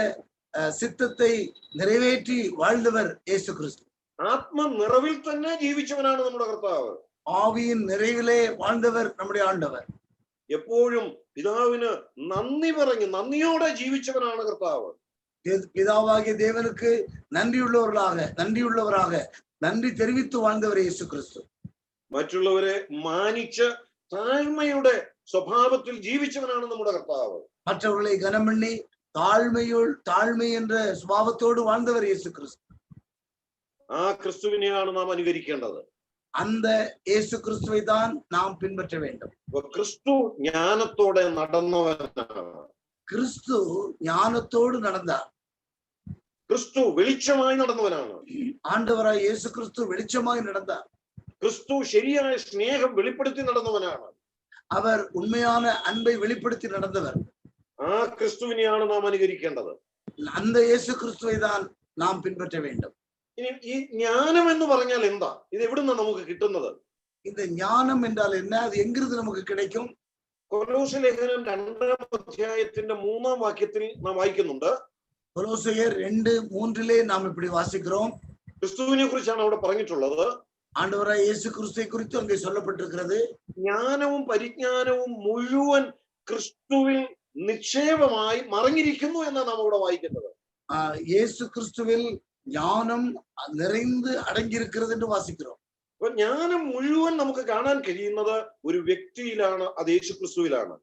S5: சித்தத்தை நிறைவேற்றி வாழ்ந்தவர் இயேசு கிறிஸ்து.
S4: ആത്മനിറവിൽ തന്നെ ജീവിച്ചവനാണ് നമ്മുടെ കർത്താവ്.
S5: ஆவியின் நிறைவிலே வாழ்ந்தவர் நம்முடைய ஆண்டவர்.
S4: എപ്പോഴും പിതാവിന് നന്ദി പറഞ്ഞ് നന്ദിയോടെ ജീവിച്ചവനാണ് കർത്താവ്.
S5: பிதாவாகிய தேவனுக்கு நன்றியுள்ளவராக நன்றி தெரிவித்து வாழ்ந்தவர் இயேசு கிறிஸ்து.
S4: മറ്റുള്ളവരെ മാനിച്ച് താഴ്മയുടെ സ്വഭാവത്തിൽ ജീവിച്ചവനാണ് നമ്മുടെ കർത്താവ്.
S5: மற்றவர்களை கனம் பண்ணி தாழ்மை என்ற சுபாவத்தோடு வாழ்ந்தவர் இயேசு கிறிஸ்து.
S4: ആ ക്രിസ്തുവിനെയാണ് നാം അനുകരിക്കേണ്ടത്.
S5: அந்த இயேசு கிறிஸ்துவை தான் நாம் பின்பற்ற வேண்டும்.
S4: ക്രിസ്തു ജ്ഞാനത്തോടെ നടന്നവനാണ്.
S5: கிறிஸ்து ஞானத்தோடு நடந்தார்.
S4: ക്രിസ്തു വെളിച്ചമായി നടന്നവനാണ്.
S5: ஆண்டவராய் இயேசு கிறிஸ்து வெளிச்சமாய் நடந்தார்.
S4: ക്രിസ്തു ശരിയായ സ്നേഹം വെളിപ്പെടുത്തി നടന്നവനാണ്.
S5: அவர் ഉண்மையான അன்பை வெளிப்படுத்தி நடந்தவர்.
S4: ആ ക്രിസ്തുവിനെയാണ് നാം അനുകരിക്കേണ്ടത്.
S5: அந்த இயேசு கிறிஸ்துவை தான் நாம் பின்பற்ற வேண்டும்.
S4: ഇനി ഈ ജ്ഞാനം എന്ന് പറഞ്ഞാൽ എന്താ? ഇത് എവിടുന്നാ നമുക്ക് കിട്ടുന്നത്?
S5: இந்த ஞானம் என்றால் என்ன? அது எங்கிருந்து நமக்கு கிடைக்கும்?
S4: കൊലോസ്യ ലേഖനം 2-ാം അധ്യായത്തിന്റെ 3-ാം വാക്യത്തിൽ നാം വായിക്കുന്നുണ്ട്.
S5: கொலோசியர் 2:3 நாம் இப்படி வாசிக்கிறோம்.
S4: ക്രിസ്തുവിനെ കുറിച്ചാണ് അവിടെ പറഞ്ഞിട്ടുള്ളത്.
S5: ஆண்டவராய் இயேசு கிறிஸ்துவை குறித்து அங்கே சொல்லப்பட்டிருக்கிறது.
S4: ജ്ഞാനവും പരിജ്ഞാനവും മുഴുവൻ ക്രിസ്തുവിൽ നിക്ഷേപമായി മറഞ്ഞിരിക്കുന്നു എന്നാണ് നാം അവിടെ വായിക്കുന്നത്.
S5: இயேசு கிறிஸ்துவில் ஞானம் நிறைந்து அடங்கியிருக்கிறது என்று வாசிக்கிறோம்.
S4: അപ്പൊ ജ്ഞാനം മുഴുവൻ നമുക്ക് കാണാൻ കഴിയുന്നത് ഒരു വ്യക്തിയിലാണ്, അത് യേശു ക്രിസ്തുവിലാണ്.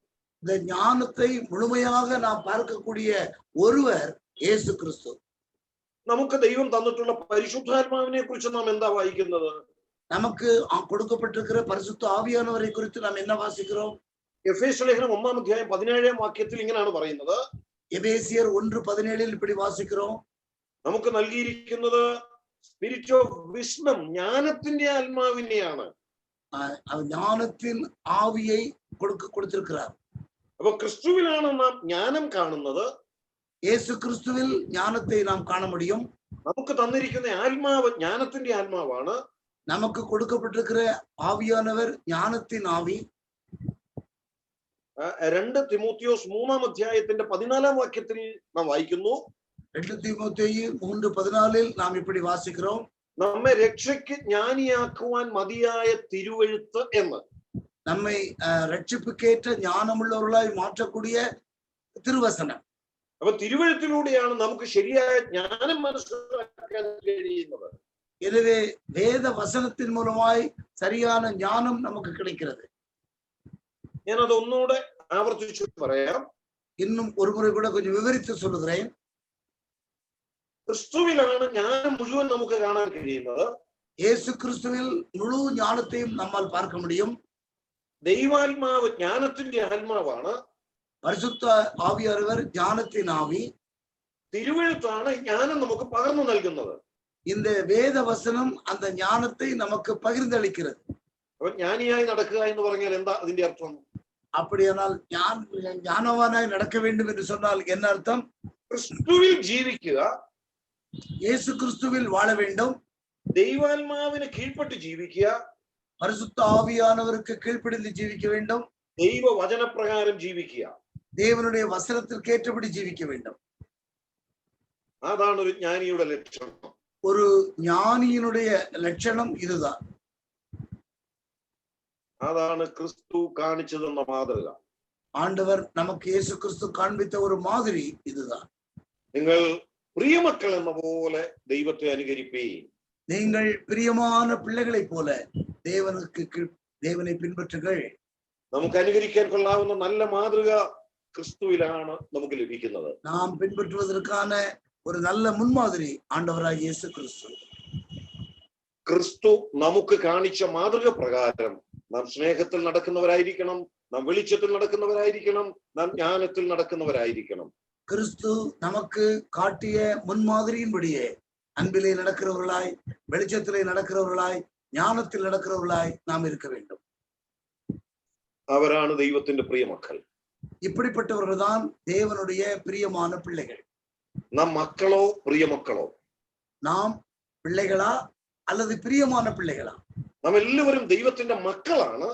S5: இந்த ஞானத்தை முழுமையாக நாம் பார்க்கக்கூடிய ஒருவர் இயேசு கிறிஸ்து.
S4: നമുക്ക് ദൈവം തന്നിട്ടുള്ള പരിശുദ്ധാത്മാവിനെ കുറിച്ച് നാം എന്താ വായിക്കുന്നത്?
S5: நமக்கு கொடுக்கப்பட்டிருக்கிற பரிசுத்த ஆவியானவரை குறித்து நாம் என்ன வாசிக்கிறோம்?
S4: എഫേസ്യ ലേഖനം 1-ാം അധ്യായം 17-ാം വാക്യത്തിൽ ഇങ്ങനെയാണ് പറയുന്നത്.
S5: எபேசியர் 1:17 இப்படி வாசிக்கிறோம்.
S4: നമുക്ക് നൽകിയിരിക്കുന്നത് സ്പിരിറ്റ് ഓഫ് വിസ്ഡം, ജ്ഞാനത്തിന്റെ ആത്മാവിനെയാണ്.
S5: அவர் ஞானத்தின் ஆவியை கொடுத்திருக்கிறார்.
S4: അപ്പൊ ക്രിസ്തുവിലാണ് നാം ജ്ഞാനം കാണുന്നത്.
S5: യേശു ക്രിസ്തുവിൽ ജ്ഞാനത്തെ നാം കാണ முடியும்.
S4: നമുക്ക് തന്നിരിക്കുന്ന ആത്മാവ് ജ്ഞാനത്തിന്റെ ആത്മാവാണ്.
S5: നമുക്ക് കൊടുക്കപ്പെട്ടിരിക്കുന്ന ആവിയാനവർ ജ്ഞാനത്തിൻ ആവി.
S4: 2 തിമോത്തിയോസ് 3-ാം അധ്യായത്തിന്റെ 14-ാം വാക്യത്തിൽ നാം വായിക്കുന്നു.
S5: 2 തിമോത്തേയു 3:14 നാം இப்படி വാസിக்கிறோம்.
S4: നമ്മെ രക്ഷയ്ക്ക് ജ്ഞാനിയാക്കുവാൻ മതിയായ തിരുവെഴുത്ത് എന്ന്.
S5: നമ്മെ രക്ഷിപ്പുക്കേറ്റ ജ്ഞാനമുള്ളവர்களாய் മാറ്റக்கூடிய തിരുവചനം.
S4: അപ്പൊ തിരുവെഴുത്തിലൂടെയാണ് നമുക്ക് ശരിയായ ജ്ഞാനം മനസ്സിലാക്കാൻ കഴിയുന്നത്.
S5: எனவே வேத வசனத்தின் மூலமாய் சரியான ஞானம் நமக்கு கிடைக்கிறது.
S4: ഞാനത് ഒന്നുകൂടെ ആവർത്തിച്ചു പറയാം.
S5: இன்னும் ஒரு முறை கூட கொஞ்சம் விவரித்து சொல்லுகிறேன்.
S4: ക്രിസ്തുവിലാണ് ജ്ഞാനം മുഴുവൻ നമുക്ക് കാണാൻ കഴിയുന്നത്.
S5: യേശു ക്രിസ്തുവിൽ മുഴു ജ്ഞാനത്തെയും നമ്മൾ பார்க்க முடியும்.
S4: ദൈവാത്മാവ് ജ്ഞാനത്തിന്റെ ആത്മാവാണ്.
S5: പരിശുദ്ധ ആവിയാനവർ ജ്ഞാനത്തിൻ ആവി.
S4: തിരുവെഴുത്താണ് ജ്ഞാനം നമുക്ക് പകർന്നു നൽകുന്നത്.
S5: இந்த வேத வசனம் அந்த ஞானத்தை நமக்கு பகிர்ந்தளிக்கிறது.
S4: അപ്പൊ ജ്ഞാനിയായി നടക്കുക എന്ന് പറഞ്ഞാൽ എന്താ അതിന്റെ അർത്ഥം?
S5: அப்படியானால் ஞானவானாய் நடக்க வேண்டும் என்று சொன்னால் என்ன அர்த்தம்?
S4: ക്രിസ്തുവിൽ ജീവിക്കുക,
S5: യേശു ക്രിസ്തുവിൽ வாழ வேண்டும்,
S4: ദൈവാത്മാവിന് കീഴ്പ്പെട്ട് ജീവിക്കുക,
S5: பரிசுத்த ஆவியானவருக்கு கீழ்ப்படிந்து ஜீவிக்க வேண்டும்,
S4: ദൈവ വചനപ്രകാരം ജീവിക്കുക.
S5: தேவனுடைய வசனத்திற்கு ஏற்றபடி ஜீவிக்க வேண்டும்.
S4: അതാണ് ഒരു ജ്ഞാനിയുടെ ലക്ഷണം.
S5: ஒரு ஞானியினுடைய லட்சணம் இதுதான்.
S4: അതാണ് ക്രിസ്തു കാണിച്ചു തന്ന മാതൃക.
S5: ஆண்டவர் நமக்கு இயேசு கிறிஸ்து காண்பித்த ஒரு மாதிரி இதுதான்.
S4: നിങ്ങൾ പ്രിയമക്കൾ എന്ന പോലെ ദൈവത്തെ അനുകരിപ്പീൻ.
S5: நீங்கள் பிரியமான பிள்ளைகளைப் போல தேவனை பின்பற்றுங்கள்.
S4: നമുക്ക് അനുകരിക്കാൻ കൊള്ളാവുന്ന നല്ല മാതൃക ക്രിസ്തുവിലാണ് നമുക്ക് ലഭിക്കുന്നത്.
S5: நாம் பின்பற்றுவதற்கான ஒரு நல்ல முன்மாதிரி ஆண்டவராகிய இயேசு கிறிஸ்து.
S4: ക്രിസ്തു നമുക്ക് കാണിച്ച മാതൃക പ്രകാരം നാം സ്നേഹത്തിൽ നടക്കുന്നവരായിരിക്കണം, നാം വെളിച്ചത്തിൽ നടക്കുന്നവരായിരിക്കണം, നാം ജ്ഞാനത്തിൽ നടക്കുന്നവരായിരിക്കണം.
S5: கிறிஸ்து நமக்கு காட்டிய முன்மாதிரியின்படியே அன்பிலே நடக்கிறவர்களாய், வெளிச்சத்திலே நடக்கிறவர்களாய், ஞானத்தில் நடக்கிறவர்களாய் நாம் இருக்க வேண்டும்.
S4: അവരാണ് ദൈവത്തിന്റെ പ്രിയമക്കൾ.
S5: இப்படிப்பட்டவர்கள் தான் தேவனுடைய பிரியமான பிள்ளைகள்.
S4: നാം മക്കളോ പ്രിയമക്കളോ?
S5: நாம் பிள்ளைகளா அல்லது பிரியமான பிள்ளைகளா?
S4: നാം എല്ലാവരും ദൈവത്തിന്റെ മക്കളാണ്.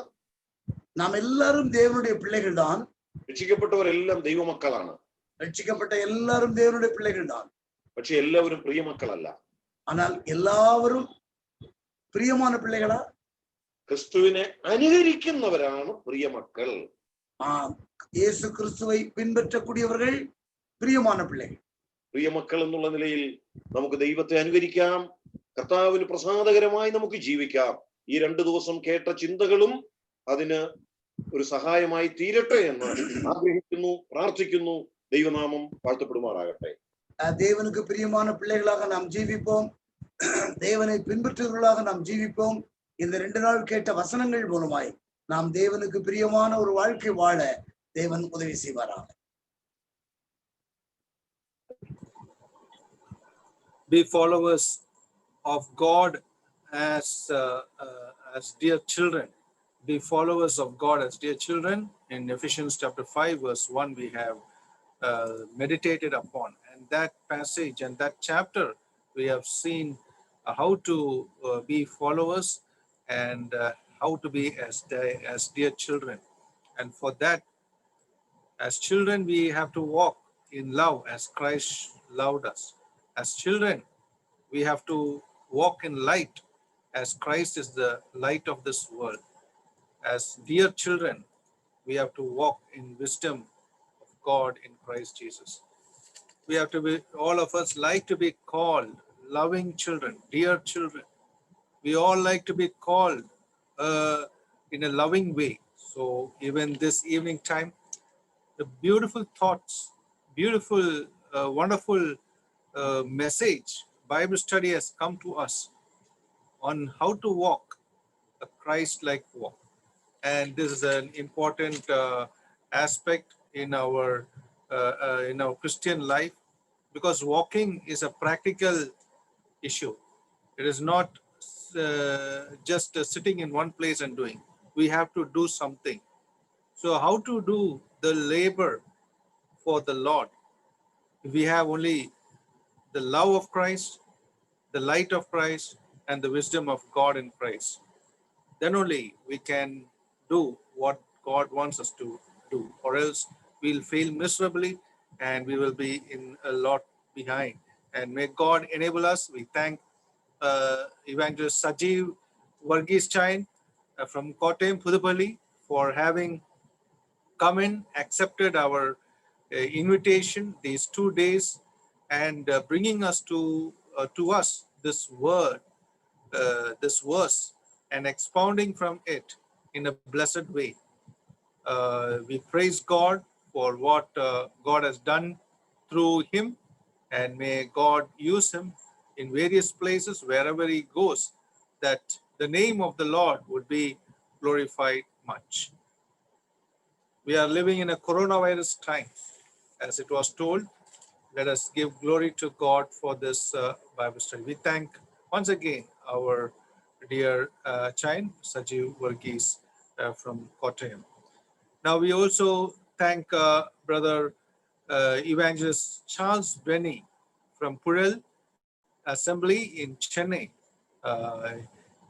S5: நாம் எல்லாரும் தேவனுடைய பிள்ளைகள் தான்.
S4: രക്ഷിക്കപ്പെട്ടവരെല്ലാം ദൈവമക്കളാണ്.
S5: ரட்சிக்கப்பட்ட எல்லாரும் தேவனுடைய பிள்ளைகள் தான்.
S4: പക്ഷെ എല്ലാവരും പ്രിയമക്കളല്ല.
S5: ஆனால் எல்லாரும் பிரியமான பிள்ளைகளா?
S4: ക്രിസ്തുവിനെ അനുകരിക്കുന്നവരാണ് പ്രിയമക്കൾ.
S5: இயேசு கிறிஸ்துவை பின்பற்றக்கூடியவர்கள் பிரியமான பிள்ளைகள்.
S4: പ്രിയമക്കൾ എന്നുള്ള നിലയിൽ നമുക്ക് ദൈവത്തെ അനുകരിക്കാം, കർത്താവിന് പ്രസാദകരമായി നമുക്ക് ജീവിക്കാം. ഈ 2 ദിവസം കേട്ട ചിന്തകളും അതിന് ഒരു സഹായമായി തീരട്ടെ എന്ന് ആഗ്രഹിക്കുന്നു, പ്രാർത്ഥിക്കുന്നു. ദൈവനാമം വാഴ്ത്തപ്പെടുമാറാകട്ടെ.
S5: தேவனுக்கு பிரியமான பிள்ளைகளாக நாம் ஜீவிப்போம், தேவனை பின்பற்றுவர்களாக நாம் ஜீவிப்போம். இந்த 2 நாள் கேட்ட வசனங்கள் மூலமாய் நாம் தேவனுக்கு பிரியமான ஒரு வாழ்க்கை வாழ தேவன் உதவி செய்வாராக.
S1: Be followers of God as dear children. Be followers of God as dear children. In Ephesians chapter 5 verse 1 we have meditated upon, and that passage and that chapter we have seen how to be followers and how to be as dear children. And for that, as children we have to walk in love as Christ loved us. As children we have to walk in light as Christ is the light of this world. As dear children we have to walk in wisdom of God in Christ Jesus. We have to be, all of us like to be called loving children, dear children. We all like to be called in a loving way. So even this evening time, the beautiful thoughts, beautiful, wonderful message, Bible study has come to us on how to walk a Christ-like walk. And this is an important aspect in our Christian life, because walking is a practical issue. It is not just sitting in one place and doing. We have to do something. So how to do the labor for the Lord? If we have only the love of Christ, the light of Christ, and the wisdom of God in Christ, then only we can do what God wants us to do, or else we'll fail miserably and we will be in a lot behind. And may God enable us. We thank Evangelist Sajeev Varghese Chain from Kottayam, Pudupalli, for having come in, accepted our invitation these 2 days, and bringing us to us this word, this verse, and expounding from it in a blessed way. We praise God for what God has done through him, and may God use him in various places wherever he goes, that the name of the Lord would be glorified much. We are living in a coronavirus time, as it was told. Let us give glory to God for this Bible study. We thank once again our dear Chain, Sajeev Varghese from Kottayam. Now we also thank Brother Evangelist Charles Benny from Purel Assembly in Chennai.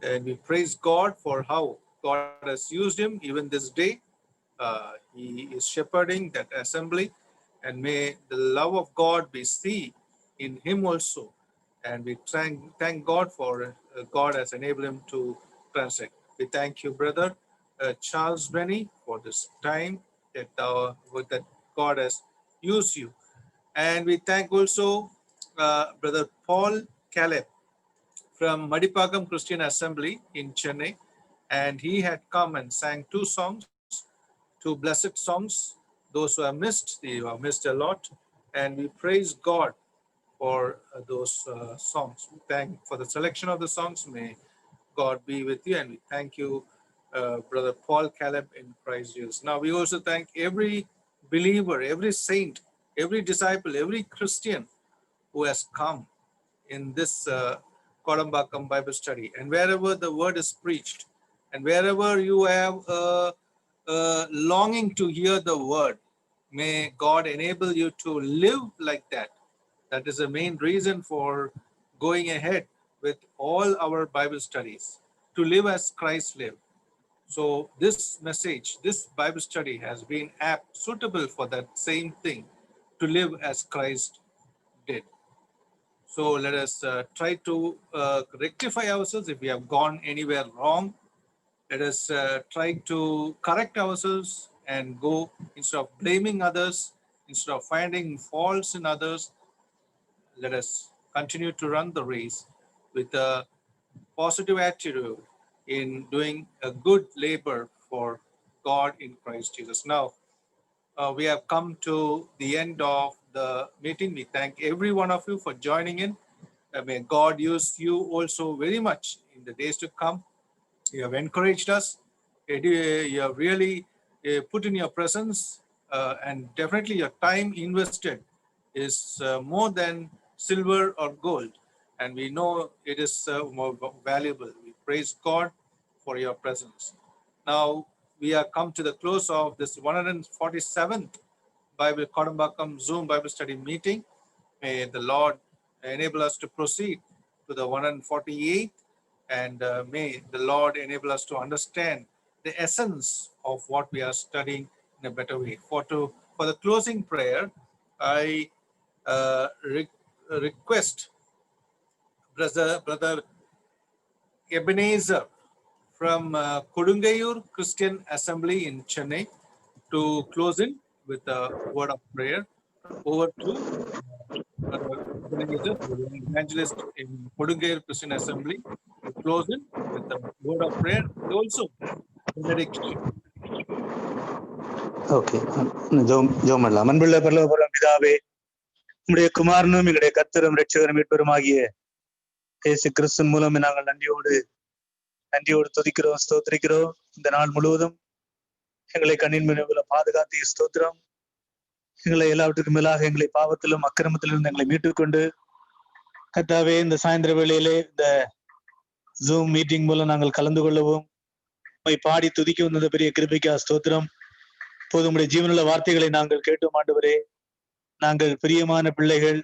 S1: And we praise God for how God has used him even this day. He is shepherding that assembly, and may the love of God be seen in him also. And we thank God for God has enabled him to translate. We thank you, Brother Charles Benny, for this time that God has used you. And we thank also Brother Paul Caleb from Madipagam Christian Assembly in Chennai. And he had come and sang 2 songs, 2 blessed songs. Those who have missed, you have missed a lot. And we praise God for those songs. We thank for the selection of the songs. May God be with you. And we thank you, Brother Paul Caleb in Christ Jesus. Now we also thank every believer, every saint, every disciple, every Christian who has come in this Kodambakam Bible study. And wherever the word is preached, and wherever you have longing to hear the word, may God enable you to live like that. That is the main reason for going ahead with all our Bible studies, to live as Christ lived. So this message, this Bible study has been apt, suitable for that same thing, to live as Christ did. So let us try to rectify ourselves if we have gone anywhere wrong. Let us try to correct ourselves and go, instead of blaming others, instead of finding faults in others, let us continue to run the race with a positive attitude in doing a good labor for God in Christ Jesus. Now, we have come to the end of the meeting. We thank every one of you for joining in. May God use you also very much in the days to come. You have encouraged us. You have really put in your presence, and definitely your time invested is more than silver or gold. And we know it is more valuable. We praise God for your presence. Now, we have come to the close of this 147th Bible Kodambakam Zoom Bible Study meeting. May the Lord enable us to proceed to the 148th, and may the Lord enable us to understand the essence of what we are studying in a better way. For the closing prayer, I request Brother Ebenezer from Kodungayur Christian Assembly in Chennai to close in with a word of prayer. Over to Brother Ebenezer, the evangelist in Kodungayur Christian Assembly, to close in with a word of prayer and also benediction.
S6: Okay, ஜெபம் பண்ணலாம். அன்புள்ள பரலோக பிதாவே, உம்முடைய குமாரனும் எங்களுடைய கர்த்தரும் இரட்சகரும் மீட்பருமாகிய இயேசு கிறிஸ்துவின் மூலம் நாங்கள் நன்றியோடு துதிக்கிறோம், ஸ்தோத்திரிக்கிறோம். இந்த நாள் முழுவதும் எங்களை கண்ணின் முன்னில பாதுகாத்து ஸ்தோத்திரம். எங்களை எல்லாவற்றுக்கும் மேலாக எங்களை பாவத்திலும் அக்கிரமத்திலும் எங்களை மீட்டுக்கொண்டு கர்த்தாவே, இந்த சாயந்தர வேளையிலே இந்த ஜூம் மீட்டிங் மூலம் நாங்கள் கலந்து கொள்ளவும் உம்மை பாடி துதிக்க வந்த பெரிய கிருபைக்கா ஸ்தோத்திரம். இப்போது உம்முடைய ஜீவனுள்ள வார்த்தைகளை நாங்கள் கேட்டோம் ஆண்டவரே. நாங்கள் பிரியமான பிள்ளைகள்,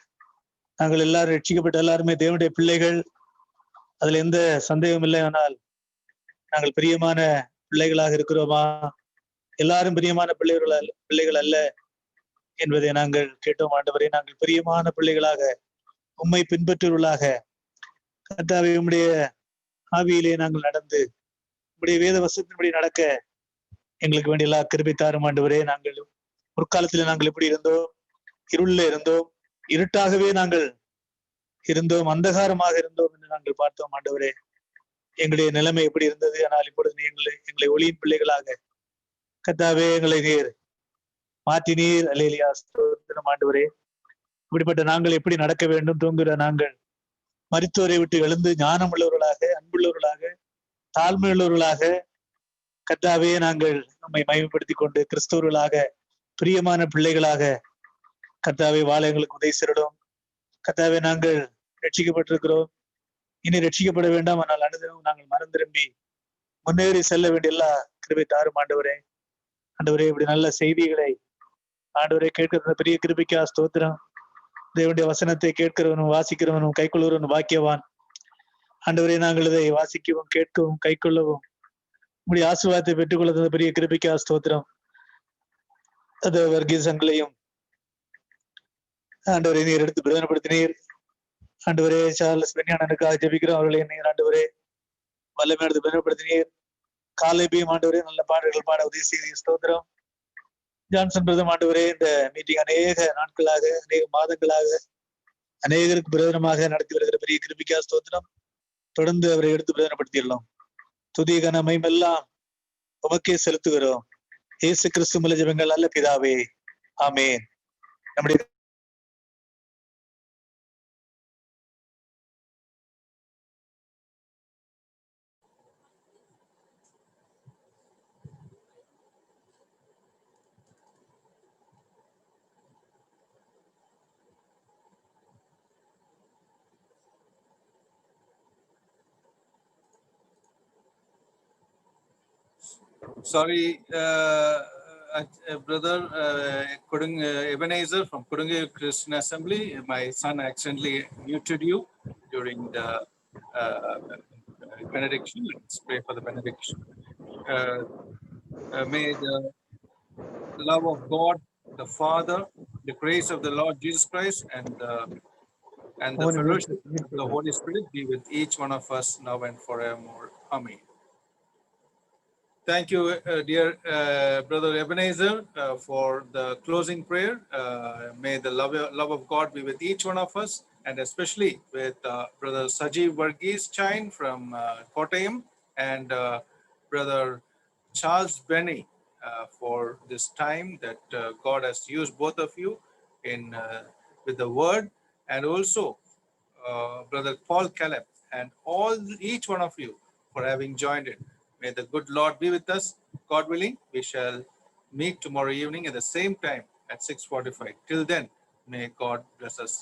S6: நாங்கள் எல்லாரும் ரட்சிக்கப்பட்ட எல்லாருமே தேவனுடைய பிள்ளைகள், அதுல எந்த சந்தேகம் இல்லை. ஆனால் நாங்கள் பிரியமான பிள்ளைகளாக இருக்கிறோமா? எல்லாரும் பிரியமான பிள்ளைகள் அல்ல என்பதை நாங்கள் கேட்டோம் ஆண்டவரே. நாங்கள் பிரியமான பிள்ளைகளாக உம்மை பின்பற்றுவர்களாக கர்த்தாவே உம்முடைய ஆவியிலே நாங்கள் நடந்து உம்முடைய வேத வசனத்தின்படி நடக்க எங்களுக்கு வேண்டிய எல்லா கிருபை தாரும் ஆண்டவரே. நாங்கள் முற்காலத்தில் நாங்கள் எப்படி இருந்தோம்? இருளில் இருந்தோம், இருட்டாகவே நாங்கள் இருந்தோம், அந்தகாரமாக இருந்தோம் என்று நாங்கள் பார்த்தோம் ஆண்டவரே. எங்களுடைய நிலைமை எப்படி இருந்தது? ஆனால் இப்பொழுது எங்களை ஒளியின் பிள்ளைகளாக கர்த்தாவே எங்களை நீர் மாற்றினீர். அல்லேலூயா, ஸ்தோத்திரம் ஆண்டவரே. இப்படிப்பட்ட நாங்கள் எப்படி நடக்க வேண்டும்? தூங்குகிற நாங்கள் மரித்தோரை விட்டு எழுந்து ஞானம் உள்ளவர்களாக, அன்புள்ளவர்களாக, தாழ்மை உள்ளவர்களாக கர்த்தாவே நாங்கள் நம்மை மகிமைப்படுத்தி கொண்டு கிறிஸ்தவர்களாக, பிரியமான பிள்ளைகளாக கர்த்தாவே வாழ எங்களுக்கு உதவி செய்யணும். கர்த்தாவே நாங்கள் ரட்சிக்கப்பட்டிருக்கிறோம், இனி ரட்சிக்கப்பட வேண்டாம். ஆனால் அனுதினமும் நாங்கள் மனம் திரும்பி முன்னேறி செல்ல வேண்டிய எல்லா கிருபை தாரும் ஆண்டவரே. ஆண்டவரே, இப்படி நல்ல செய்திகளை ஆண்டவரே கேட்கிற பெரிய கிருபைக்கா ஸ்தோத்திரம். தேவனுடைய வசனத்தை கேட்கிறவனும் வாசிக்கிறவனும் கைக்கொள்ளுவனும் பாக்கியவான். ஆண்டவரே, நாங்கள் இதை வாசிக்கவும் கேட்கவும் கைக்கொள்ளவும் உங்களுடைய ஆசீர்வாதத்தை பெற்றுக்கொள்ள பெரிய கிருபைக்கா ஸ்தோத்திரம். அது வர்க்கீசங்களையும் ஆண்டவரே நீர் எடுத்து பிரயோஜனப்படுத்தினீர். ஆண்டவரே, சார்லஸ் பெண்ணியானனுக்காக ஜெபிக்கிறோம். அவர்களை நீர் ஆண்டவரே வல்லமை எடுத்து பிரயோஜனப்படுத்தினீர். காலைபையும் ஆண்டவரே நல்ல பாடல்கள் பாட உதவி செய்தி ஸ்தோத்திரம். ஜான்சன் பிரதம் ஆண்டவரே, இந்த மீட்டிங் அநேக நாட்களாக, அநேக மாதங்களாக அநேகருக்கு பிரயோஜனமாக நடத்தி வருகிற பெரிய கிருபிக்கா ஸ்தோத்திரம். தொடர்ந்து அவரை எடுத்து பிரயோஜனப்படுத்திடலாம். துதி கன மகிமையெல்லாம் உமக்கே செலுத்துகிறோம். இயேசு கிறிஸ்து மூலம் ஜெபங்கள் நல்ல பிதாவே, ஆமென். நம்முடைய
S1: Sorry, brother Ebenezer from Kodunge Christian Assembly. My son accidentally muted you during the benediction. Let's pray for the benediction. May the love of God, the Father, the grace of the Lord Jesus Christ, and the fellowship of the Holy Spirit be with each one of us now and forevermore. Amen. Thank you, dear brother Ebenezer, for the closing prayer. May the love of God be with each one of us, and especially with brother Sajeev Varghese Chain from Kottayam and brother Charles Benny for this time that God has used both of you in with the word, and also brother Paul Caleb and each one of you for having joined in. May the good Lord be with us. God willing, we shall meet tomorrow evening at the same time at 6:45. Till then, may God bless us.